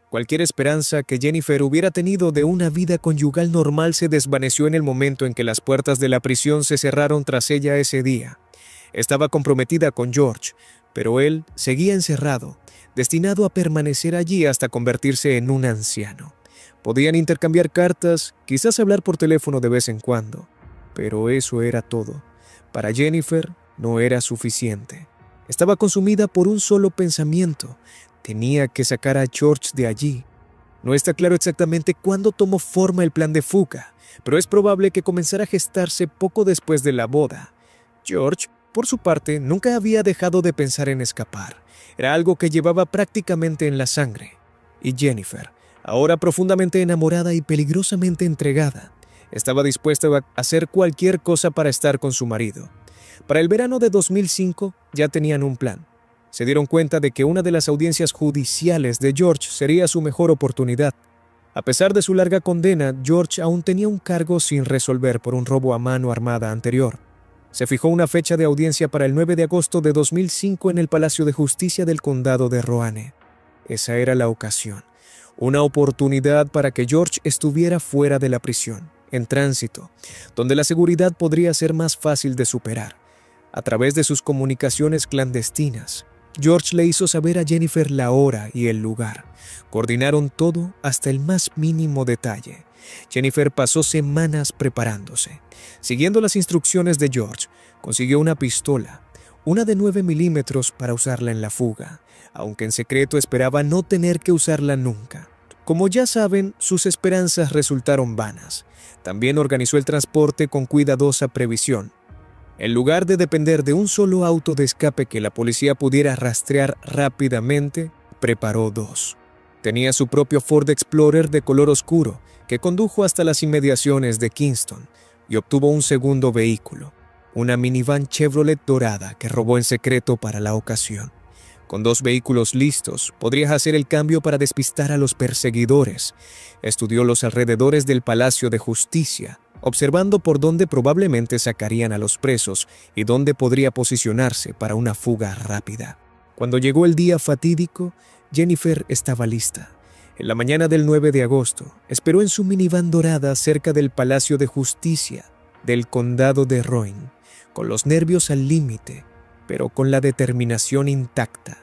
Cualquier esperanza que Jennifer hubiera tenido de una vida conyugal normal se desvaneció en el momento en que las puertas de la prisión se cerraron tras ella ese día. Estaba comprometida con George, pero él seguía encerrado, destinado a permanecer allí hasta convertirse en un anciano. Podían intercambiar cartas, quizás hablar por teléfono de vez en cuando, pero eso era todo. Para Jennifer no era suficiente. Estaba consumida por un solo pensamiento. Tenía que sacar a George de allí, No está claro exactamente cuándo tomó forma el plan de fuga, pero es probable que comenzara a gestarse poco después de la boda. George, por su parte, nunca había dejado de pensar en escapar. Era algo que llevaba prácticamente en la sangre. Y Jennifer, ahora profundamente enamorada y peligrosamente entregada, estaba dispuesta a hacer cualquier cosa para estar con su marido. Para el verano de 2005 ya tenían un plan. Se dieron cuenta de que una de las audiencias judiciales de George sería su mejor oportunidad. A pesar de su larga condena, George aún tenía un cargo sin resolver por un robo a mano armada anterior. Se fijó una fecha de audiencia para el 9 de agosto de 2005 en el Palacio de Justicia del Condado de Roane. Esa era la ocasión, una oportunidad para que George estuviera fuera de la prisión, en tránsito, donde la seguridad podría ser más fácil de superar. A través de sus comunicaciones clandestinas, George le hizo saber a Jennifer la hora y el lugar. Coordinaron todo hasta el más mínimo detalle. Jennifer pasó semanas preparándose. Siguiendo las instrucciones de George, consiguió una pistola, una de 9 milímetros para usarla en la fuga, aunque en secreto esperaba no tener que usarla nunca. Como ya saben, sus esperanzas resultaron vanas. También organizó el transporte con cuidadosa previsión. En lugar de depender de un solo auto de escape que la policía pudiera rastrear rápidamente, preparó dos. Tenía su propio Ford Explorer de color oscuro que condujo hasta las inmediaciones de Kingston y obtuvo un segundo vehículo, una minivan Chevrolet dorada que robó en secreto para la ocasión. Con 2 vehículos listos, podrías hacer el cambio para despistar a los perseguidores. Estudió los alrededores del Palacio de Justicia, observando por dónde probablemente sacarían a los presos y dónde podría posicionarse para una fuga rápida. Cuando llegó el día fatídico, Jennifer estaba lista. En la mañana del 9 de agosto, esperó en su minivan dorada cerca del Palacio de Justicia del Condado de Roane, con los nervios al límite, pero con la determinación intacta.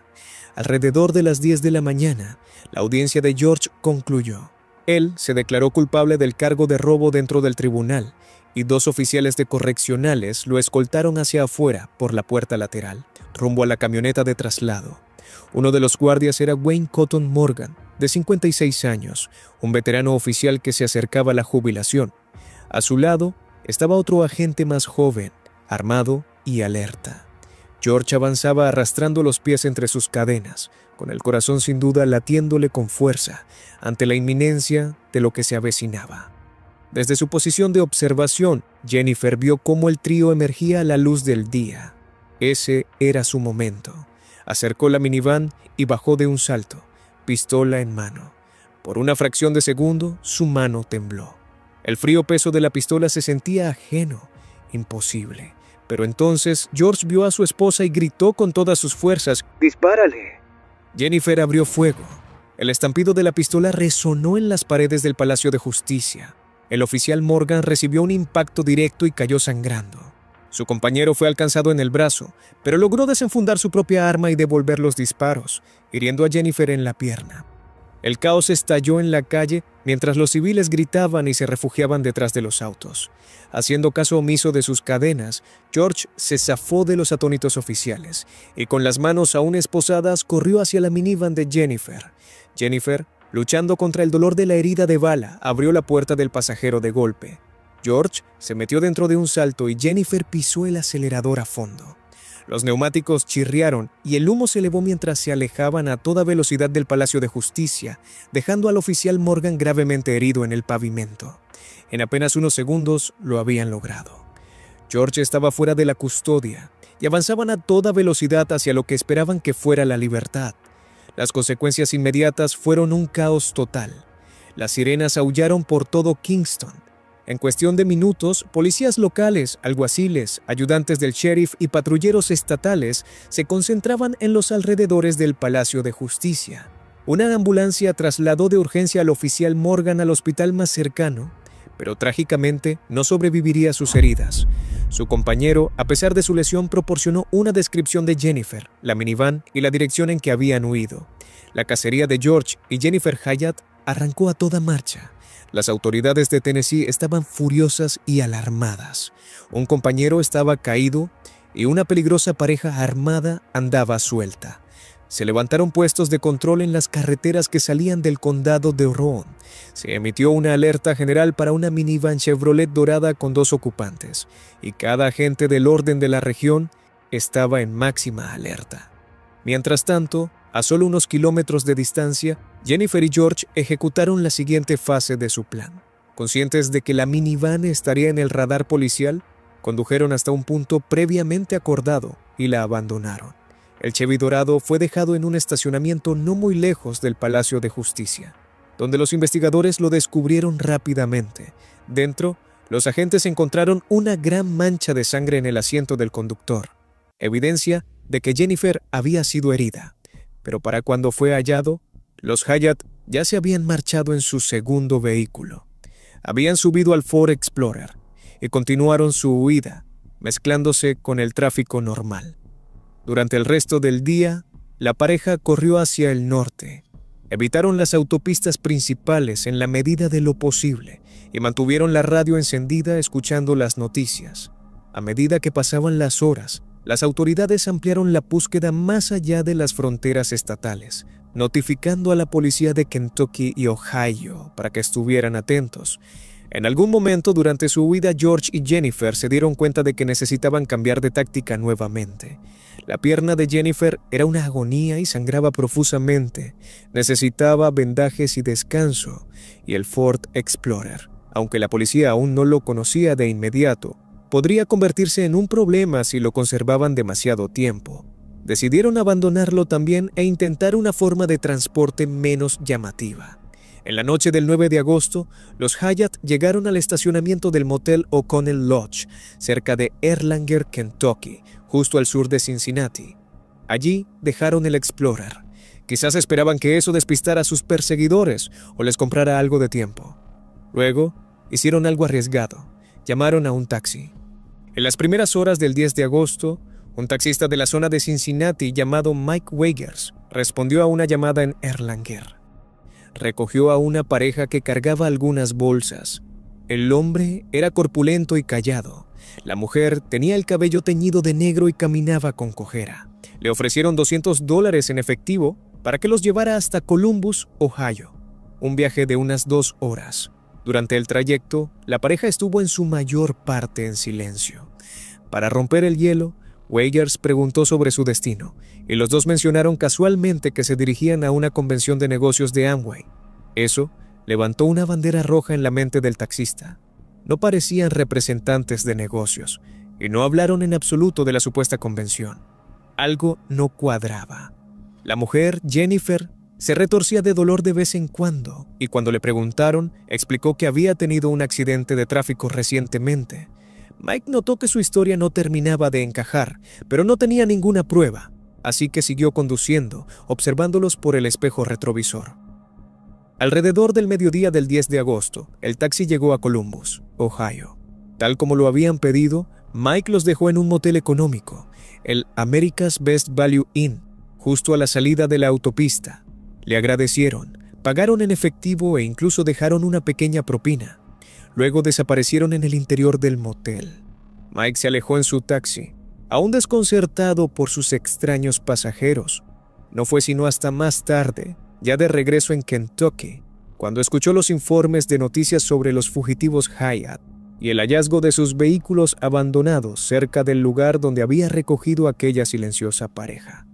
Alrededor de las 10 de la mañana, la audiencia de George concluyó. Él se declaró culpable del cargo de robo dentro del tribunal y 2 oficiales de correccionales lo escoltaron hacia afuera por la puerta lateral, rumbo a la camioneta de traslado. Uno de los guardias era Wayne Cotton Morgan, de 56 años, un veterano oficial que se acercaba a la jubilación. A su lado estaba otro agente más joven, armado y alerta. George avanzaba arrastrando los pies entre sus cadenas, con el corazón sin duda latiéndole con fuerza ante la inminencia de lo que se avecinaba. Desde su posición de observación, Jennifer vio cómo el trío emergía a la luz del día. Ese era su momento. Acercó la minivan y bajó de un salto, pistola en mano. Por una fracción de segundo, su mano tembló. El frío peso de la pistola se sentía ajeno, imposible. Pero entonces George vio a su esposa y gritó con todas sus fuerzas: ¡Dispárale! Jennifer abrió fuego. El estampido de la pistola resonó en las paredes del Palacio de Justicia. El oficial Morgan recibió un impacto directo y cayó sangrando. Su compañero fue alcanzado en el brazo, pero logró desenfundar su propia arma y devolver los disparos, hiriendo a Jennifer en la pierna. El caos estalló en la calle mientras los civiles gritaban y se refugiaban detrás de los autos. Haciendo caso omiso de sus cadenas, George se zafó de los atónitos oficiales y con las manos aún esposadas corrió hacia la minivan de Jennifer. Jennifer, luchando contra el dolor de la herida de bala, abrió la puerta del pasajero de golpe. George se metió dentro de un salto y Jennifer pisó el acelerador a fondo. Los neumáticos chirriaron y el humo se elevó mientras se alejaban a toda velocidad del Palacio de Justicia, dejando al oficial Morgan gravemente herido en el pavimento. En apenas unos segundos lo habían logrado. George estaba fuera de la custodia y avanzaban a toda velocidad hacia lo que esperaban que fuera la libertad. Las consecuencias inmediatas fueron un caos total. Las sirenas aullaron por todo Kingston. En cuestión de minutos, policías locales, alguaciles, ayudantes del sheriff y patrulleros estatales se concentraban en los alrededores del Palacio de Justicia. Una ambulancia trasladó de urgencia al oficial Morgan al hospital más cercano, pero trágicamente no sobreviviría a sus heridas. Su compañero, a pesar de su lesión, proporcionó una descripción de Jennifer, la minivan y la dirección en que habían huido. La cacería de George y Jennifer Hyatt arrancó a toda marcha. Las autoridades de Tennessee estaban furiosas y alarmadas. Un compañero estaba caído y una peligrosa pareja armada andaba suelta. Se levantaron puestos de control en las carreteras que salían del condado de Rowan. Se emitió una alerta general para una minivan Chevrolet dorada con 2 ocupantes, y cada agente del orden de la región estaba en máxima alerta. Mientras tanto, a solo unos kilómetros de distancia, Jennifer y George ejecutaron la siguiente fase de su plan. Conscientes de que la minivan estaría en el radar policial, condujeron hasta un punto previamente acordado y la abandonaron. El Chevy dorado fue dejado en un estacionamiento no muy lejos del Palacio de Justicia, donde los investigadores lo descubrieron rápidamente. Dentro, los agentes encontraron una gran mancha de sangre en el asiento del conductor, evidencia de que Jennifer había sido herida. Pero para cuando fue hallado, los Hyatt ya se habían marchado en su segundo vehículo. Habían subido al Ford Explorer y continuaron su huida, mezclándose con el tráfico normal. Durante el resto del día, la pareja corrió hacia el norte. Evitaron las autopistas principales en la medida de lo posible y mantuvieron la radio encendida escuchando las noticias. A medida que pasaban las horas, las autoridades ampliaron la búsqueda más allá de las fronteras estatales, notificando a la policía de Kentucky y Ohio para que estuvieran atentos. En algún momento durante su huida, George y Jennifer se dieron cuenta de que necesitaban cambiar de táctica nuevamente. La pierna de Jennifer era una agonía y sangraba profusamente. Necesitaba vendajes y descanso, y el Ford Explorer, aunque la policía aún no lo conocía de inmediato, podría convertirse en un problema si lo conservaban demasiado tiempo. Decidieron abandonarlo también e intentar una forma de transporte menos llamativa. En la noche del 9 de agosto, los Hyatt llegaron al estacionamiento del motel O'Connell Lodge, cerca de Erlanger, Kentucky, justo al sur de Cincinnati. Allí dejaron el Explorer. Quizás esperaban que eso despistara a sus perseguidores o les comprara algo de tiempo. Luego, hicieron algo arriesgado. Llamaron a un taxi. En las primeras horas del 10 de agosto, un taxista de la zona de Cincinnati llamado Mike Weigers respondió a una llamada en Erlanger. Recogió a una pareja que cargaba algunas bolsas. El hombre era corpulento y callado. La mujer tenía el cabello teñido de negro y caminaba con cojera. Le ofrecieron $200 en efectivo para que los llevara hasta Columbus, Ohio, un viaje de unas 2 horas. Durante el trayecto, la pareja estuvo en su mayor parte en silencio. Para romper el hielo, Weigers preguntó sobre su destino, y los dos mencionaron casualmente que se dirigían a una convención de negocios de Amway. Eso levantó una bandera roja en la mente del taxista. No parecían representantes de negocios, y no hablaron en absoluto de la supuesta convención. Algo no cuadraba. La mujer, Jennifer, se retorcía de dolor de vez en cuando, y cuando le preguntaron, explicó que había tenido un accidente de tráfico recientemente. Mike notó que su historia no terminaba de encajar, pero no tenía ninguna prueba, así que siguió conduciendo, observándolos por el espejo retrovisor. Alrededor del mediodía del 10 de agosto, el taxi llegó a Columbus, Ohio. Tal como lo habían pedido, Mike los dejó en un motel económico, el America's Best Value Inn, justo a la salida de la autopista. Le agradecieron, pagaron en efectivo e incluso dejaron una pequeña propina. Luego desaparecieron en el interior del motel. Mike se alejó en su taxi, aún desconcertado por sus extraños pasajeros. No fue sino hasta más tarde, ya de regreso en Kentucky, cuando escuchó los informes de noticias sobre los fugitivos Hyatt y el hallazgo de sus vehículos abandonados cerca del lugar donde había recogido aquella silenciosa pareja.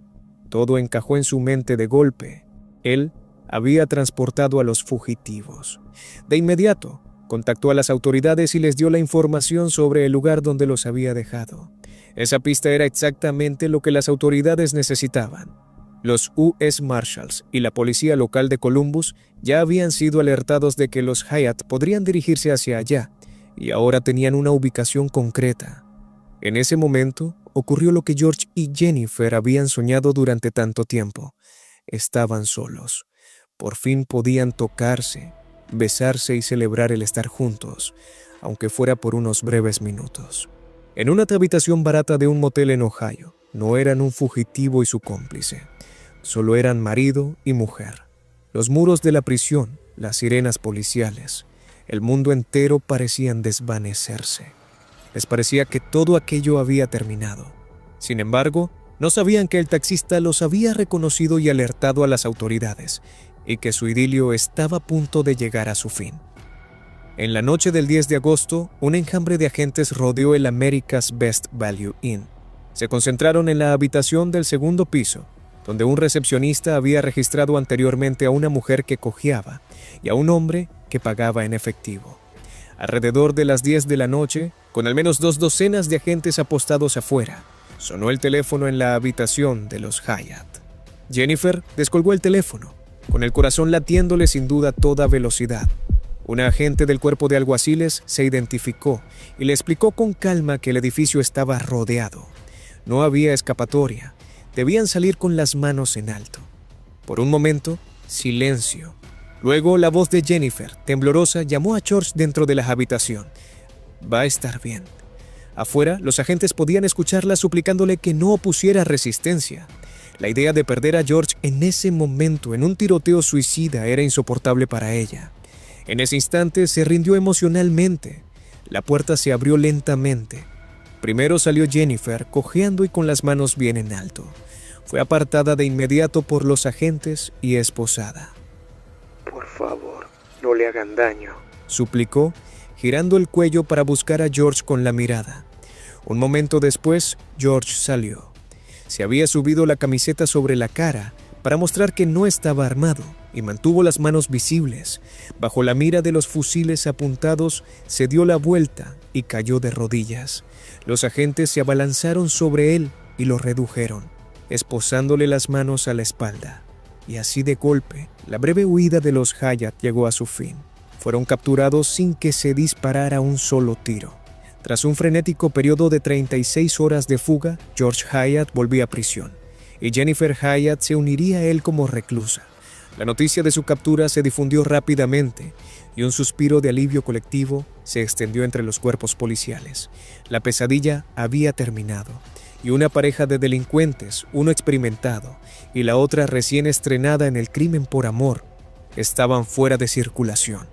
Todo encajó en su mente de golpe. Él había transportado a los fugitivos. De inmediato, contactó a las autoridades y les dio la información sobre el lugar donde los había dejado. Esa pista era exactamente lo que las autoridades necesitaban. Los U.S. Marshals y la policía local de Columbus ya habían sido alertados de que los Hyatt podrían dirigirse hacia allá, y ahora tenían una ubicación concreta. En ese momento ocurrió lo que George y Jennifer habían soñado durante tanto tiempo. Estaban solos. Por fin podían tocarse, besarse y celebrar el estar juntos, aunque fuera por unos breves minutos. En una habitación barata de un motel en Ohio, no eran un fugitivo y su cómplice. Solo eran marido y mujer. Los muros de la prisión, las sirenas policiales, el mundo entero parecían desvanecerse. Les parecía que todo aquello había terminado. Sin embargo, No sabían que el taxista los había reconocido y alertado a las autoridades, y que su idilio estaba a punto de llegar a su fin. En la noche del 10 de agosto, un enjambre de agentes rodeó el America's Best Value Inn. Se concentraron en la habitación del segundo piso, donde un recepcionista había registrado anteriormente a una mujer que cojeaba y a un hombre que pagaba en efectivo. Alrededor de las 10 de la noche, con al menos 2 docenas de agentes apostados afuera, sonó el teléfono en la habitación de los Hyatt. Jennifer descolgó el teléfono, con el corazón latiéndole sin duda a toda velocidad. Un agente del cuerpo de alguaciles se identificó y le explicó con calma que el edificio estaba rodeado. No había escapatoria. Debían salir con las manos en alto. Por un momento, silencio. Luego, la voz de Jennifer, temblorosa, llamó a George dentro de la habitación. «Va a estar bien». Afuera, los agentes podían escucharla suplicándole que no opusiera resistencia. La idea de perder a George en ese momento en un tiroteo suicida era insoportable para ella. En ese instante se rindió emocionalmente. La puerta se abrió lentamente. Primero salió Jennifer, cojeando y con las manos bien en alto. Fue apartada de inmediato por los agentes y esposada. «Por favor, no le hagan daño», suplicó, girando el cuello para buscar a George con la mirada. Un momento después, George salió. Se había subido la camiseta sobre la cara para mostrar que no estaba armado y mantuvo las manos visibles. Bajo la mira de los fusiles apuntados, se dio la vuelta y cayó de rodillas. Los agentes se abalanzaron sobre él y lo redujeron, esposándole las manos a la espalda. Y así de golpe, la breve huida de los Hyatt llegó a su fin. Fueron capturados sin que se disparara un solo tiro. Tras un frenético periodo de 36 horas de fuga, George Hyatt volvía a prisión, y Jennifer Hyatt se uniría a él como reclusa. La noticia de su captura se difundió rápidamente, y un suspiro de alivio colectivo se extendió entre los cuerpos policiales. La pesadilla había terminado, y una pareja de delincuentes, uno experimentado y la otra recién estrenada en el crimen por amor, estaban fuera de circulación.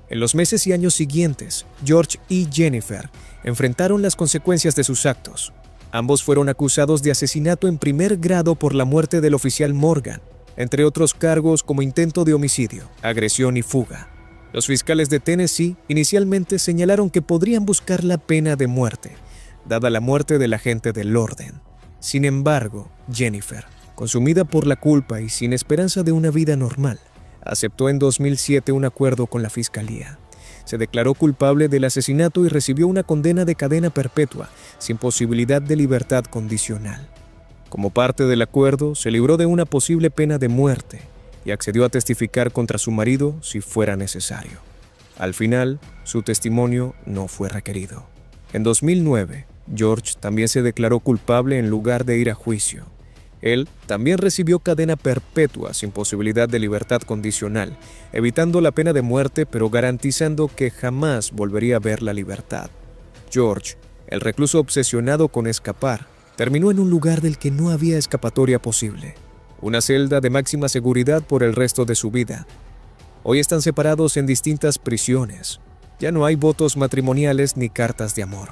En los meses y años siguientes, George y Jennifer enfrentaron las consecuencias de sus actos. Ambos fueron acusados de asesinato en primer grado por la muerte del oficial Morgan, entre otros cargos como intento de homicidio, agresión y fuga. Los fiscales de Tennessee inicialmente señalaron que podrían buscar la pena de muerte, dada la muerte del agente del orden. Sin embargo, Jennifer, consumida por la culpa y sin esperanza de una vida normal, aceptó en 2007 un acuerdo con la fiscalía. Se declaró culpable del asesinato y recibió una condena de cadena perpetua, sin posibilidad de libertad condicional. Como parte del acuerdo, se libró de una posible pena de muerte y accedió a testificar contra su marido si fuera necesario. Al final, su testimonio no fue requerido. En 2009, George también se declaró culpable en lugar de ir a juicio. Él también recibió cadena perpetua sin posibilidad de libertad condicional, evitando la pena de muerte pero garantizando que jamás volvería a ver la libertad. George, el recluso obsesionado con escapar, terminó en un lugar del que no había escapatoria posible, una celda de máxima seguridad por el resto de su vida. Hoy están separados en distintas prisiones. Ya no hay votos matrimoniales ni cartas de amor.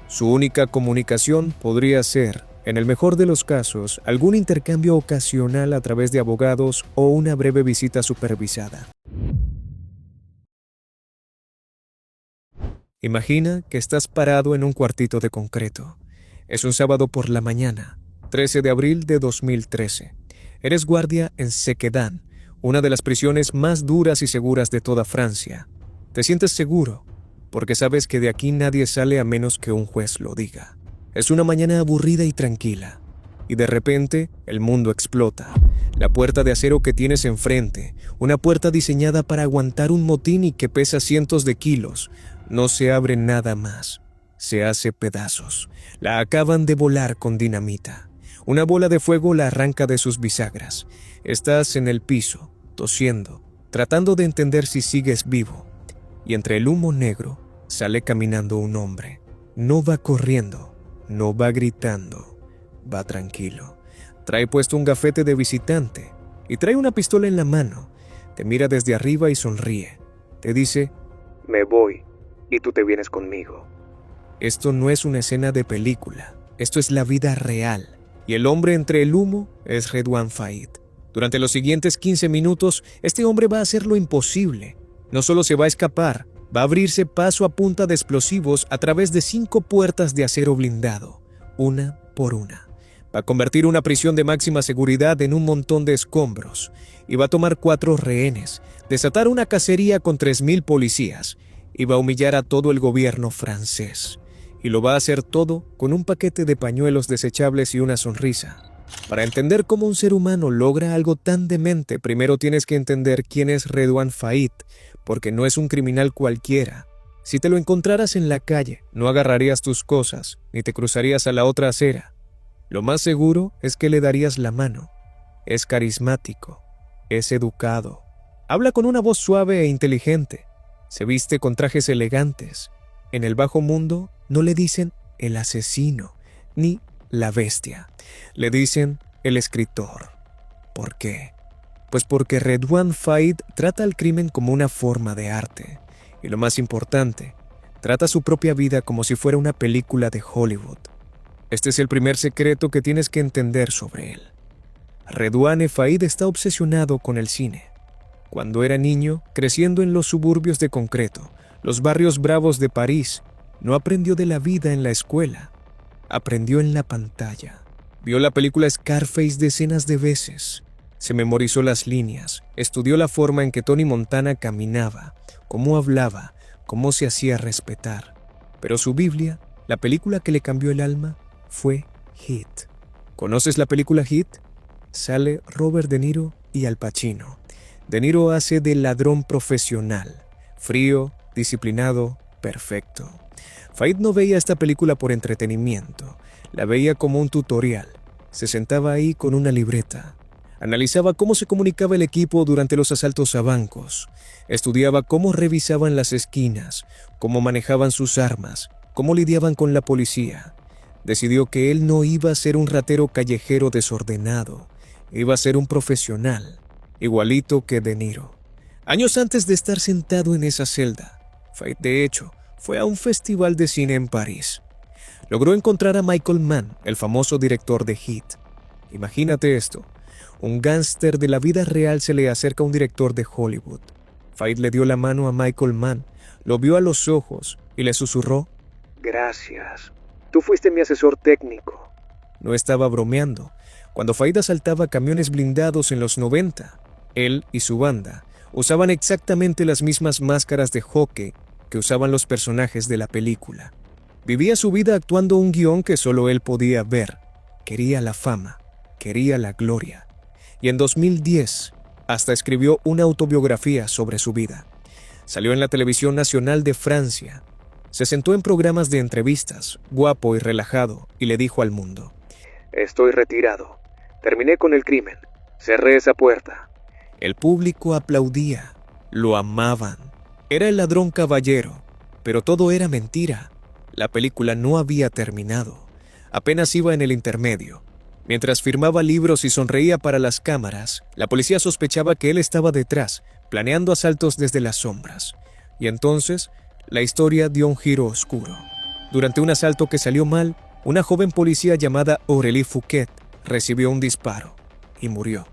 Su única comunicación podría ser, en el mejor de los casos, algún intercambio ocasional a través de abogados o una breve visita supervisada. Imagina que estás parado en un cuartito de concreto. Es un sábado por la mañana, 13 de abril de 2013. Eres guardia en Sequedin, una de las prisiones más duras y seguras de toda Francia. Te sientes seguro, porque sabes que de aquí nadie sale a menos que un juez lo diga. Es una mañana aburrida y tranquila, y de repente el mundo explota. La puerta de acero que tienes enfrente, una puerta diseñada para aguantar un motín y que pesa cientos de kilos, no se abre nada más. Se hace pedazos. La acaban de volar con dinamita. Una bola de fuego la arranca de sus bisagras. Estás en el piso, tosiendo, tratando de entender si sigues vivo. Y entre el humo negro sale caminando un hombre. No va corriendo. No va gritando, va tranquilo. Trae puesto un gafete de visitante y trae una pistola en la mano. Te mira desde arriba y sonríe. Te dice: «Me voy y tú te vienes conmigo». Esto no es una escena de película. Esto es la vida real. y el hombre entre el humo es Redouane Faïd. Durante los siguientes 15 minutos, este hombre va a hacer lo imposible. No solo se va a escapar, va a abrirse paso a punta de explosivos a través de 5 puertas de acero blindado, una por una. Va a convertir una prisión de máxima seguridad en un montón de escombros y va a tomar 4 rehenes, desatar una cacería con 3.000 policías y va a humillar a todo el gobierno francés. Y lo va a hacer todo con un paquete de pañuelos desechables y una sonrisa. Para entender cómo un ser humano logra algo tan demente, primero tienes que entender quién es Redouane Faïd, porque no es un criminal cualquiera. Si te lo encontraras en la calle, no agarrarías tus cosas, ni te cruzarías a la otra acera. Lo más seguro es que le darías la mano. Es carismático, es educado, habla con una voz suave e inteligente, se viste con trajes elegantes. En el bajo mundo no le dicen el asesino, ni la bestia. Le dicen el escritor. ¿Por qué? Pues porque Redouane Faïd trata el crimen como una forma de arte. Y lo más importante, trata su propia vida como si fuera una película de Hollywood. Este es el primer secreto que tienes que entender sobre él. Redouane Faïd está obsesionado con el cine. Cuando era niño, creciendo en los suburbios de concreto, los barrios bravos de París, no aprendió de la vida en la escuela. Aprendió en la pantalla. Vio la película Scarface decenas de veces. Se memorizó las líneas, estudió la forma en que Tony Montana caminaba, cómo hablaba, cómo se hacía respetar. Pero su Biblia, la película que le cambió el alma, fue Hit. ¿Conoces la película Hit? Sale Robert De Niro y Al Pacino. De Niro hace de ladrón profesional, frío, disciplinado, perfecto. Faïd no veía esta película por entretenimiento, la veía como un tutorial. Se sentaba ahí con una libreta. Analizaba cómo se comunicaba el equipo durante los asaltos a bancos. Estudiaba cómo revisaban las esquinas, cómo manejaban sus armas, cómo lidiaban con la policía. Decidió que él no iba a ser un ratero callejero desordenado, iba a ser un profesional, igualito que De Niro. Años antes de estar sentado en esa celda, Faïd, de hecho, fue a un festival de cine en París. Logró encontrar a Michael Mann, el famoso director de Hit. Imagínate esto, un gángster de la vida real se le acerca a un director de Hollywood. Faïd le dio la mano a Michael Mann, lo vio a los ojos y le susurró: Gracias. Tú fuiste mi asesor técnico. No estaba bromeando. Cuando Faïd asaltaba camiones blindados en los 90, él y su banda usaban exactamente las mismas máscaras de hockey que usaban los personajes de la película. Vivía su vida actuando un guión que solo él podía ver. Quería la fama, quería la gloria. Y en 2010 hasta escribió una autobiografía sobre su vida. Salió en la televisión nacional de Francia. Se sentó en programas de entrevistas, guapo y relajado, y le dijo al mundo: Estoy retirado. Terminé con el crimen. Cerré esa puerta. El público aplaudía. Lo amaban. Era el ladrón caballero, pero todo era mentira. La película no había terminado. Apenas iba en el intermedio. Mientras firmaba libros y sonreía para las cámaras, la policía sospechaba que él estaba detrás, planeando asaltos desde las sombras. Y entonces, la historia dio un giro oscuro. Durante un asalto que salió mal, una joven policía llamada Aurélie Fouquet recibió un disparo y murió.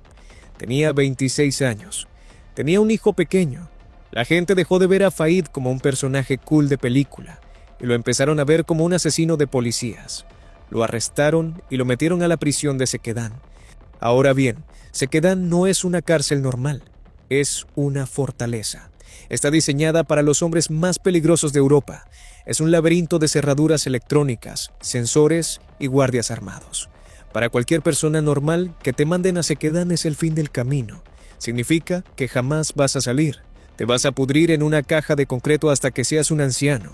Tenía 26 años. Tenía un hijo pequeño. La gente dejó de ver a Faïd como un personaje cool de película y lo empezaron a ver como un asesino de policías. Lo arrestaron y lo metieron a la prisión de Sequedán. Ahora bien, Sequedán no es una cárcel normal, es una fortaleza. Está diseñada para los hombres más peligrosos de Europa. Es un laberinto de cerraduras electrónicas, sensores y guardias armados. Para cualquier persona normal, que te manden a Sequedán es el fin del camino. Significa que jamás vas a salir. Te vas a pudrir en una caja de concreto hasta que seas un anciano.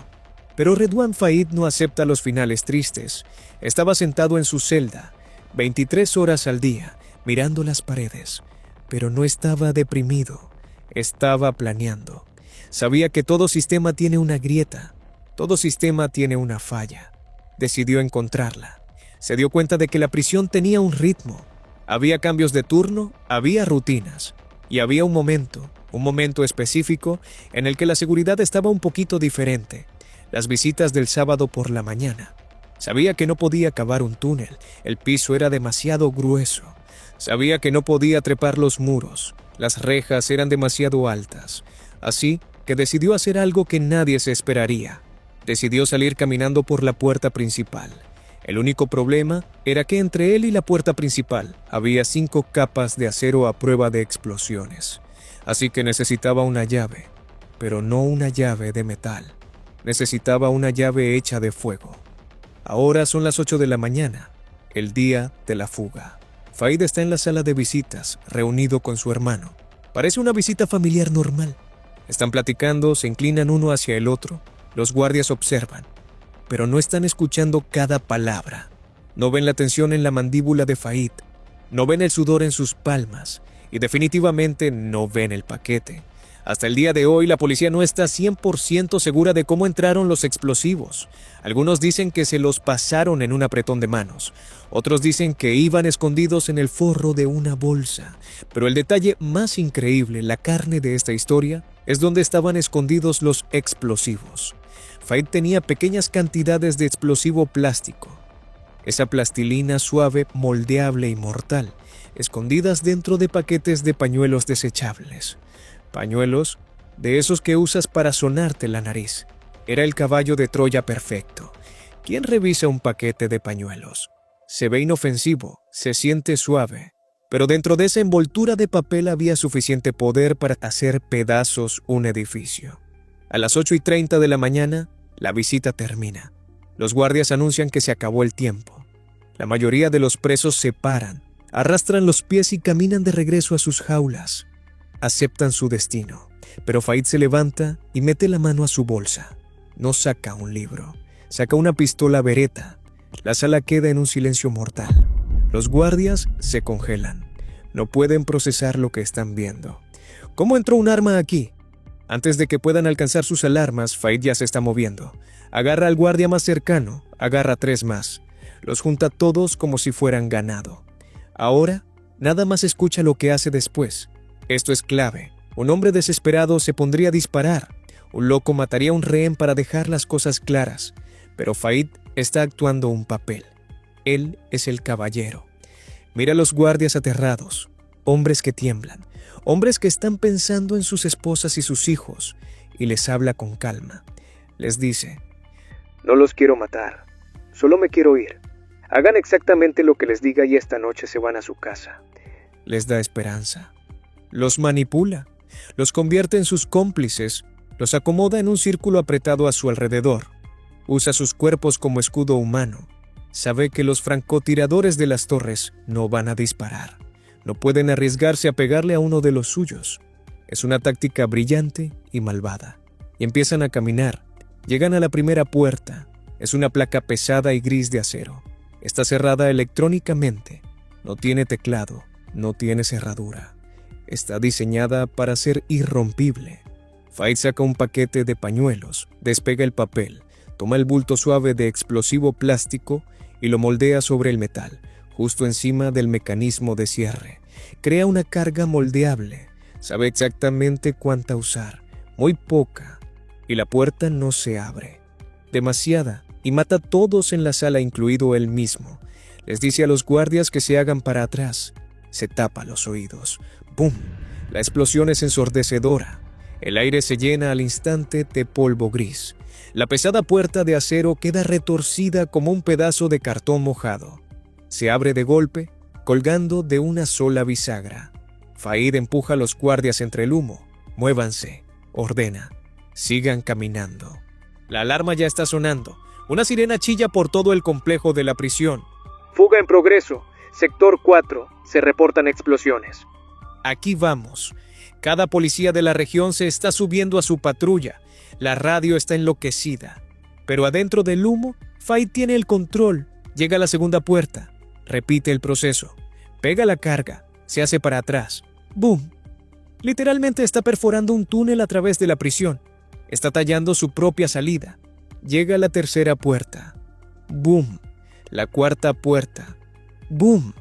Pero Redouane Faïd no acepta los finales tristes. Estaba sentado en su celda, 23 horas al día, mirando las paredes. Pero no estaba deprimido, estaba planeando. Sabía que todo sistema tiene una grieta, todo sistema tiene una falla. Decidió encontrarla. Se dio cuenta de que la prisión tenía un ritmo. Había cambios de turno, había rutinas. Y había un momento específico en el que la seguridad estaba un poquito diferente. Las visitas del sábado por la mañana. Sabía que no podía cavar un túnel, el piso era demasiado grueso. Sabía que no podía trepar los muros, las rejas eran demasiado altas. Así que decidió hacer algo que nadie se esperaría. Decidió salir caminando por la puerta principal. El único problema era que entre él y la puerta principal había 5 capas de acero a prueba de explosiones. Así que necesitaba una llave, pero no una llave de metal. Necesitaba una llave hecha de fuego. Ahora son las 8 de la mañana, el día de la fuga. Faid está en la sala de visitas, reunido con su hermano. Parece una visita familiar normal. Están platicando, se inclinan uno hacia el otro. Los guardias observan, pero no están escuchando cada palabra. No ven la tensión en la mandíbula de Faid, no ven el sudor en sus palmas y definitivamente no ven el paquete. Hasta el día de hoy la policía no está 100% segura de cómo entraron los explosivos. Algunos dicen que se los pasaron en un apretón de manos. Otros dicen que iban escondidos en el forro de una bolsa. Pero el detalle más increíble, la carne de esta historia, es donde estaban escondidos los explosivos. Faid tenía pequeñas cantidades de explosivo plástico. Esa plastilina suave, moldeable y mortal, escondidas dentro de paquetes de pañuelos desechables. Pañuelos de esos que usas para sonarte la nariz. Era el caballo de Troya perfecto. ¿Quién revisa un paquete de pañuelos? Se ve inofensivo, se siente suave, pero dentro de esa envoltura de papel había suficiente poder para hacer pedazos un edificio. A las 8:30 de la mañana, la visita termina. Los guardias anuncian que se acabó el tiempo. La mayoría de los presos se paran, arrastran los pies y caminan de regreso a sus jaulas. Aceptan su destino, pero Faid se levanta y mete la mano a su bolsa. No saca un libro, saca una pistola Beretta. La sala queda en un silencio mortal. Los guardias se congelan. No pueden procesar lo que están viendo. ¿Cómo entró un arma aquí? Antes de que puedan alcanzar sus alarmas, Faid ya se está moviendo. Agarra al guardia más cercano, agarra 3 más. Los junta todos como si fueran ganado. Ahora, nada más escucha lo que hace después. Esto es clave. Un hombre desesperado se pondría a disparar. Un loco mataría a un rehén para dejar las cosas claras. Pero Faid está actuando un papel. Él es el caballero. Mira a los guardias aterrados, hombres que tiemblan, hombres que están pensando en sus esposas y sus hijos, y les habla con calma. Les dice: no los quiero matar, solo me quiero ir. Hagan exactamente lo que les diga y esta noche se van a su casa. Les da esperanza. Los manipula, los convierte en sus cómplices, los acomoda en un círculo apretado a su alrededor. Usa sus cuerpos como escudo humano. Sabe que los francotiradores de las torres no van a disparar. No pueden arriesgarse a pegarle a uno de los suyos. Es una táctica brillante y malvada. Y empiezan a caminar. Llegan a la primera puerta. Es una placa pesada y gris de acero. Está cerrada electrónicamente. No tiene teclado, no tiene cerradura. Está diseñada para ser irrompible. Faid saca un paquete de pañuelos, despega el papel, toma el bulto suave de explosivo plástico y lo moldea sobre el metal, justo encima del mecanismo de cierre. Crea una carga moldeable. Sabe exactamente cuánta usar, muy poca, y la puerta no se abre. Demasiada, y mata a todos en la sala, incluido él mismo. Les dice a los guardias que se hagan para atrás. Se tapa los oídos. ¡Bum! La explosión es ensordecedora. El aire se llena al instante de polvo gris. La pesada puerta de acero queda retorcida como un pedazo de cartón mojado. Se abre de golpe, colgando de una sola bisagra. Faid empuja a los guardias entre el humo. Muévanse, ordena. Sigan caminando. La alarma ya está sonando. Una sirena chilla por todo el complejo de la prisión. Fuga en progreso. Sector 4. Se reportan explosiones. Aquí vamos. Cada policía de la región se está subiendo a su patrulla. La radio está enloquecida. Pero adentro del humo, Faid tiene el control. Llega a la segunda puerta. Repite el proceso. Pega la carga. Se hace para atrás. ¡Bum! Literalmente está perforando un túnel a través de la prisión. Está tallando su propia salida. Llega a la tercera puerta. ¡Bum! La cuarta puerta. ¡Bum!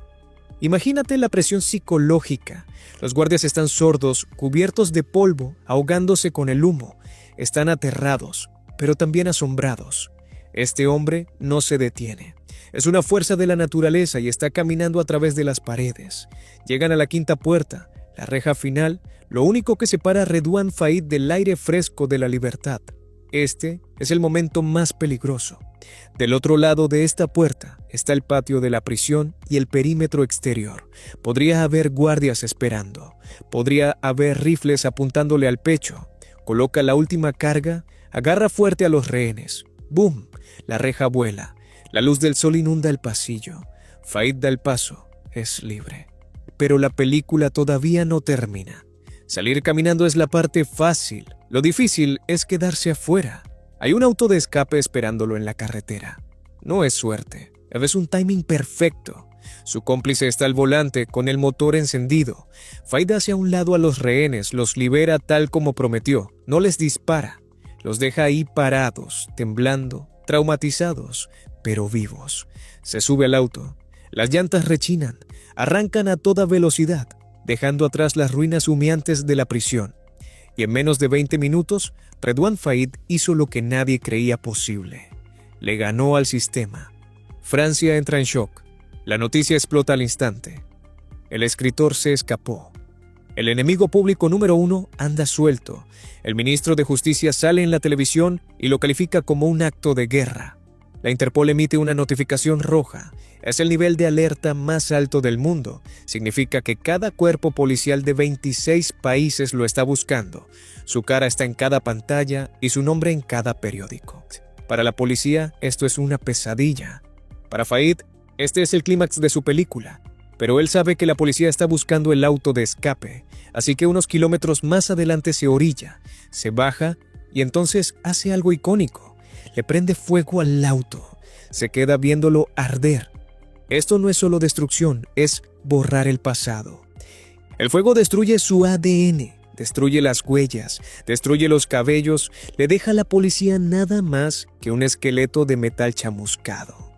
Imagínate la presión psicológica. Los guardias están sordos, cubiertos de polvo, ahogándose con el humo. Están aterrados, pero también asombrados. Este hombre no se detiene. Es una fuerza de la naturaleza y está caminando a través de las paredes. Llegan a la quinta puerta, la reja final, lo único que separa a Redouane Faïd del aire fresco de la libertad. Este es el momento más peligroso. Del otro lado de esta puerta está el patio de la prisión y el perímetro exterior. Podría haber guardias esperando. Podría haber rifles apuntándole al pecho. Coloca la última carga, agarra fuerte a los rehenes. ¡Bum! La reja vuela. La luz del sol inunda el pasillo. Faïd da el paso. Es libre. Pero la película todavía no termina. Salir caminando es la parte fácil. Lo difícil es quedarse afuera. Hay un auto de escape esperándolo en la carretera. No es suerte, es un timing perfecto. Su cómplice está al volante con el motor encendido. Faïd hace a un lado a los rehenes, los libera tal como prometió. No les dispara. Los deja ahí parados, temblando, traumatizados, pero vivos. Se sube al auto. Las llantas rechinan. Arrancan a toda velocidad, dejando atrás las ruinas humeantes de la prisión. Y en menos de 20 minutos, Redouane Faïd hizo lo que nadie creía posible. Le ganó al sistema. Francia entra en shock. La noticia explota al instante. El escritor se escapó. El enemigo público número 1 anda suelto. El ministro de Justicia sale en la televisión y lo califica como un acto de guerra. La Interpol emite una notificación roja. Es el nivel de alerta más alto del mundo. Significa que cada cuerpo policial de 26 países lo está buscando. Su cara está en cada pantalla y su nombre en cada periódico. Para la policía, esto es una pesadilla. Para Faïd, este es el clímax de su película. Pero él sabe que la policía está buscando el auto de escape. Así que unos kilómetros más adelante se orilla, se baja y entonces hace algo icónico. Le prende fuego al auto. Se queda viéndolo arder. Esto no es solo destrucción, es borrar el pasado. El fuego destruye su ADN, destruye las huellas, destruye los cabellos, le deja a la policía nada más que un esqueleto de metal chamuscado.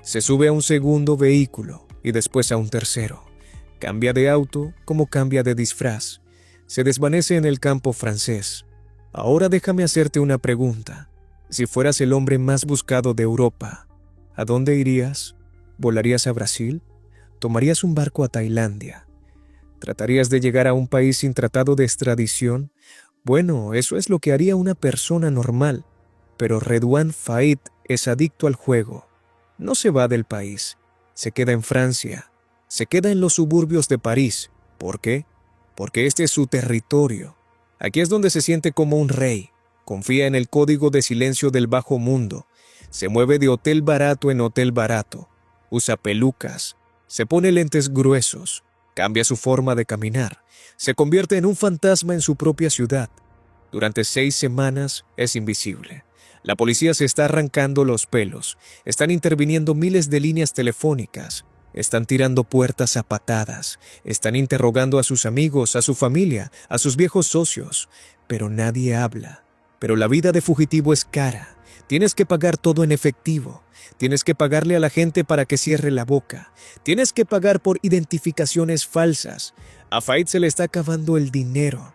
Se sube a un segundo vehículo y después a un tercero. Cambia de auto como cambia de disfraz. Se desvanece en el campo francés. Ahora déjame hacerte una pregunta. Si fueras el hombre más buscado de Europa, ¿a dónde irías? ¿Volarías a Brasil? ¿Tomarías un barco a Tailandia? ¿Tratarías de llegar a un país sin tratado de extradición? Bueno, eso es lo que haría una persona normal. Pero Redouane Faïd es adicto al juego. No se va del país. Se queda en Francia. Se queda en los suburbios de París. ¿Por qué? Porque este es su territorio. Aquí es donde se siente como un rey. Confía en el código de silencio del bajo mundo. Se mueve de hotel barato en hotel barato. Usa pelucas. Se pone lentes gruesos. Cambia su forma de caminar. Se convierte en un fantasma en su propia ciudad. Durante 6 semanas es invisible. La policía se está arrancando los pelos. Están interviniendo miles de líneas telefónicas. Están tirando puertas a patadas. Están interrogando a sus amigos, a su familia, a sus viejos socios. Pero nadie habla. Pero la vida de fugitivo es cara. Tienes que pagar todo en efectivo. Tienes que pagarle a la gente para que cierre la boca. Tienes que pagar por identificaciones falsas. A Faïd se le está acabando el dinero.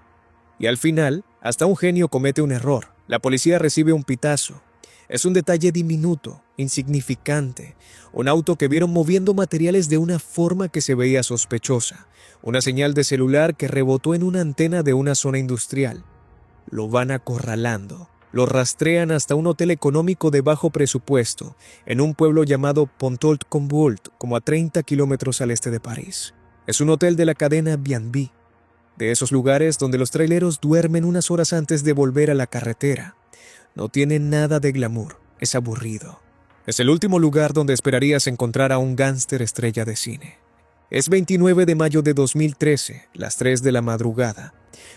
Y al final, hasta un genio comete un error. La policía recibe un pitazo. Es un detalle diminuto, insignificante. Un auto que vieron moviendo materiales de una forma que se veía sospechosa. Una señal de celular que rebotó en una antena de una zona industrial. Lo van acorralando. Lo rastrean hasta un hotel económico de bajo presupuesto, en un pueblo llamado Pontault-Combault, como a 30 kilómetros al este de París. Es un hotel de la cadena B&B, de esos lugares donde los traileros duermen unas horas antes de volver a la carretera. No tiene nada de glamour, es aburrido. Es el último lugar donde esperarías encontrar a un gángster estrella de cine. Es 29 de mayo de 2013, las 3 de la madrugada.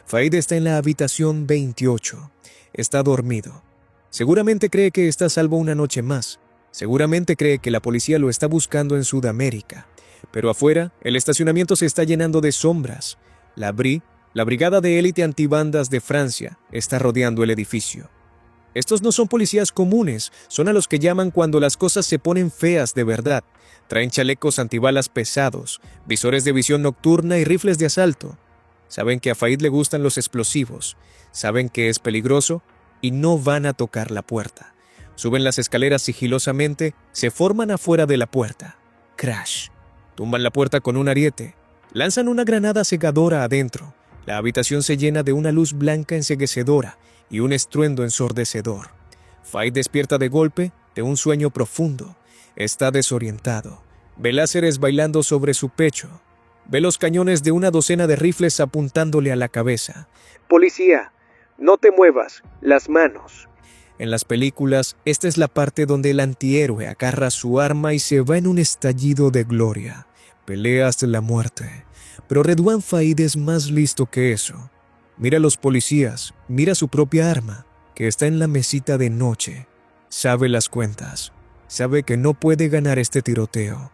Faïd está en la habitación 28. Está dormido. Seguramente cree que está a salvo una noche más. Seguramente cree que la policía lo está buscando en Sudamérica. Pero afuera, el estacionamiento se está llenando de sombras. La BRI, la Brigada de Élite Antibandas de Francia, está rodeando el edificio. Estos no son policías comunes, son a los que llaman cuando las cosas se ponen feas de verdad. Traen chalecos antibalas pesados, visores de visión nocturna y rifles de asalto. Saben que a Faïd le gustan los explosivos, saben que es peligroso y no van a tocar la puerta. Suben las escaleras sigilosamente, se forman afuera de la puerta. Crash. Tumban la puerta con un ariete. Lanzan una granada cegadora adentro. La habitación se llena de una luz blanca enceguecedora y un estruendo ensordecedor. Faith despierta de golpe de un sueño profundo. Está desorientado. Ve láseres bailando sobre su pecho. Ve los cañones de una docena de rifles apuntándole a la cabeza. Policía, no te muevas, las manos. En las películas, esta es la parte donde el antihéroe agarra su arma y se va en un estallido de gloria. Pelea hasta la muerte. Pero Redouane Faïd es más listo que eso. Mira a los policías, mira su propia arma, que está en la mesita de noche. Sabe las cuentas. Sabe que no puede ganar este tiroteo.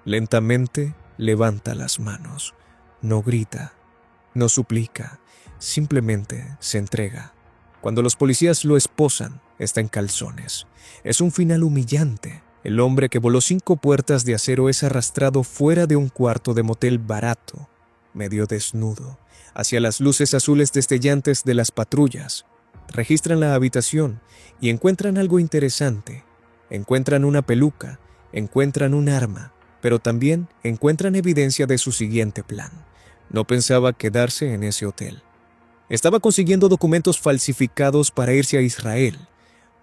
Lentamente levanta las manos. No grita, no suplica, simplemente se entrega. Cuando los policías lo esposan, está en calzones. Es un final humillante. El hombre que voló 5 puertas de acero es arrastrado fuera de un cuarto de motel barato, medio desnudo, hacia las luces azules destellantes de las patrullas. Registran la habitación y encuentran algo interesante. Encuentran una peluca, encuentran un arma, pero también encuentran evidencia de su siguiente plan. No pensaba quedarse en ese hotel. Estaba consiguiendo documentos falsificados para irse a Israel.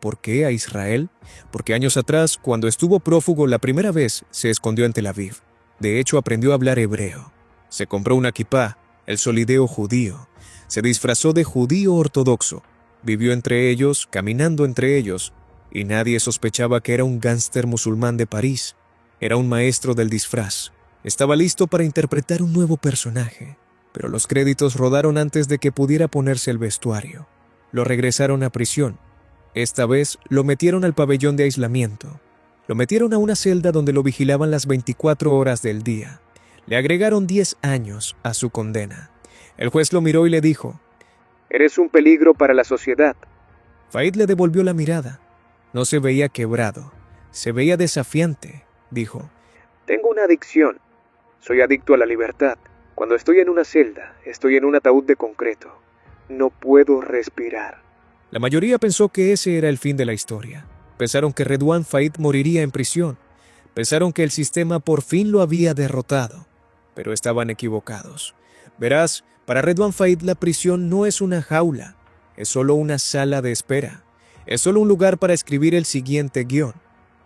¿Por qué a Israel? Porque años atrás, cuando estuvo prófugo la primera vez, se escondió en Tel Aviv. De hecho, aprendió a hablar hebreo. Se compró una kipá, el solideo judío. Se disfrazó de judío ortodoxo. Vivió entre ellos, caminando entre ellos, y nadie sospechaba que era un gángster musulmán de París. Era un maestro del disfraz. Estaba listo para interpretar un nuevo personaje, pero los créditos rodaron antes de que pudiera ponerse el vestuario. Lo regresaron a prisión. Esta vez lo metieron al pabellón de aislamiento. Lo metieron a una celda donde lo vigilaban las 24 horas del día. Le agregaron 10 años a su condena. El juez lo miró y le dijo: Eres un peligro para la sociedad. Faïd le devolvió la mirada. No se veía quebrado, se veía desafiante. Dijo: Tengo una adicción. Soy adicto a la libertad. Cuando estoy en una celda, estoy en un ataúd de concreto. No puedo respirar. La mayoría pensó que ese era el fin de la historia. Pensaron que Redouane Faïd moriría en prisión. Pensaron que el sistema por fin lo había derrotado. Pero estaban equivocados. Verás, para Redouane Faïd la prisión no es una jaula. Es solo una sala de espera. Es solo un lugar para escribir el siguiente guión.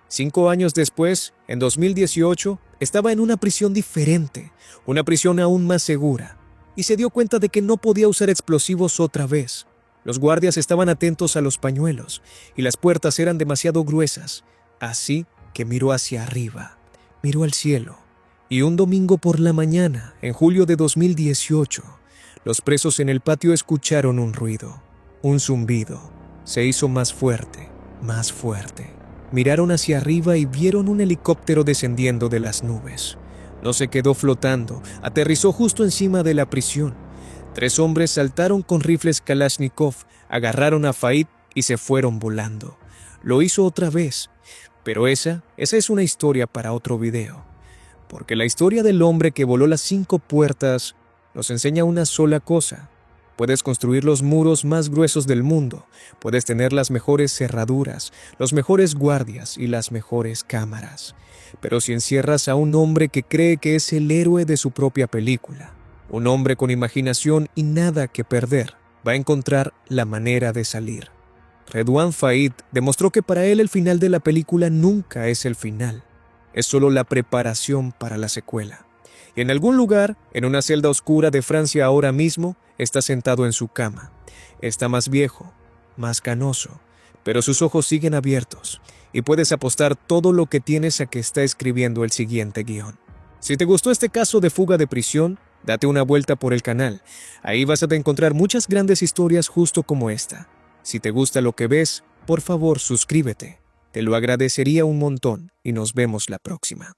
5 años después, en 2018, estaba en una prisión diferente, una prisión aún más segura, y se dio cuenta de que no podía usar explosivos otra vez. Los guardias estaban atentos a los pañuelos, y las puertas eran demasiado gruesas, así que miró hacia arriba, miró al cielo, y un domingo por la mañana, en julio de 2018, los presos en el patio escucharon un ruido, un zumbido. Se hizo más fuerte, más fuerte. Miraron hacia arriba y vieron un helicóptero descendiendo de las nubes. No se quedó flotando, aterrizó justo encima de la prisión. 3 hombres saltaron con rifles Kalashnikov, agarraron a Faïd y se fueron volando. Lo hizo otra vez, pero esa es una historia para otro video. Porque la historia del hombre que voló las 5 puertas nos enseña una sola cosa. Puedes construir los muros más gruesos del mundo, puedes tener las mejores cerraduras, los mejores guardias y las mejores cámaras. Pero si encierras a un hombre que cree que es el héroe de su propia película, un hombre con imaginación y nada que perder, va a encontrar la manera de salir. Redouane Faïd demostró que para él el final de la película nunca es el final, es solo la preparación para la secuela. Y en algún lugar, en una celda oscura de Francia ahora mismo, está sentado en su cama. Está más viejo, más canoso, pero sus ojos siguen abiertos y puedes apostar todo lo que tienes a que está escribiendo el siguiente guión. Si te gustó este caso de fuga de prisión, date una vuelta por el canal. Ahí vas a encontrar muchas grandes historias justo como esta. Si te gusta lo que ves, por favor suscríbete. Te lo agradecería un montón y nos vemos la próxima.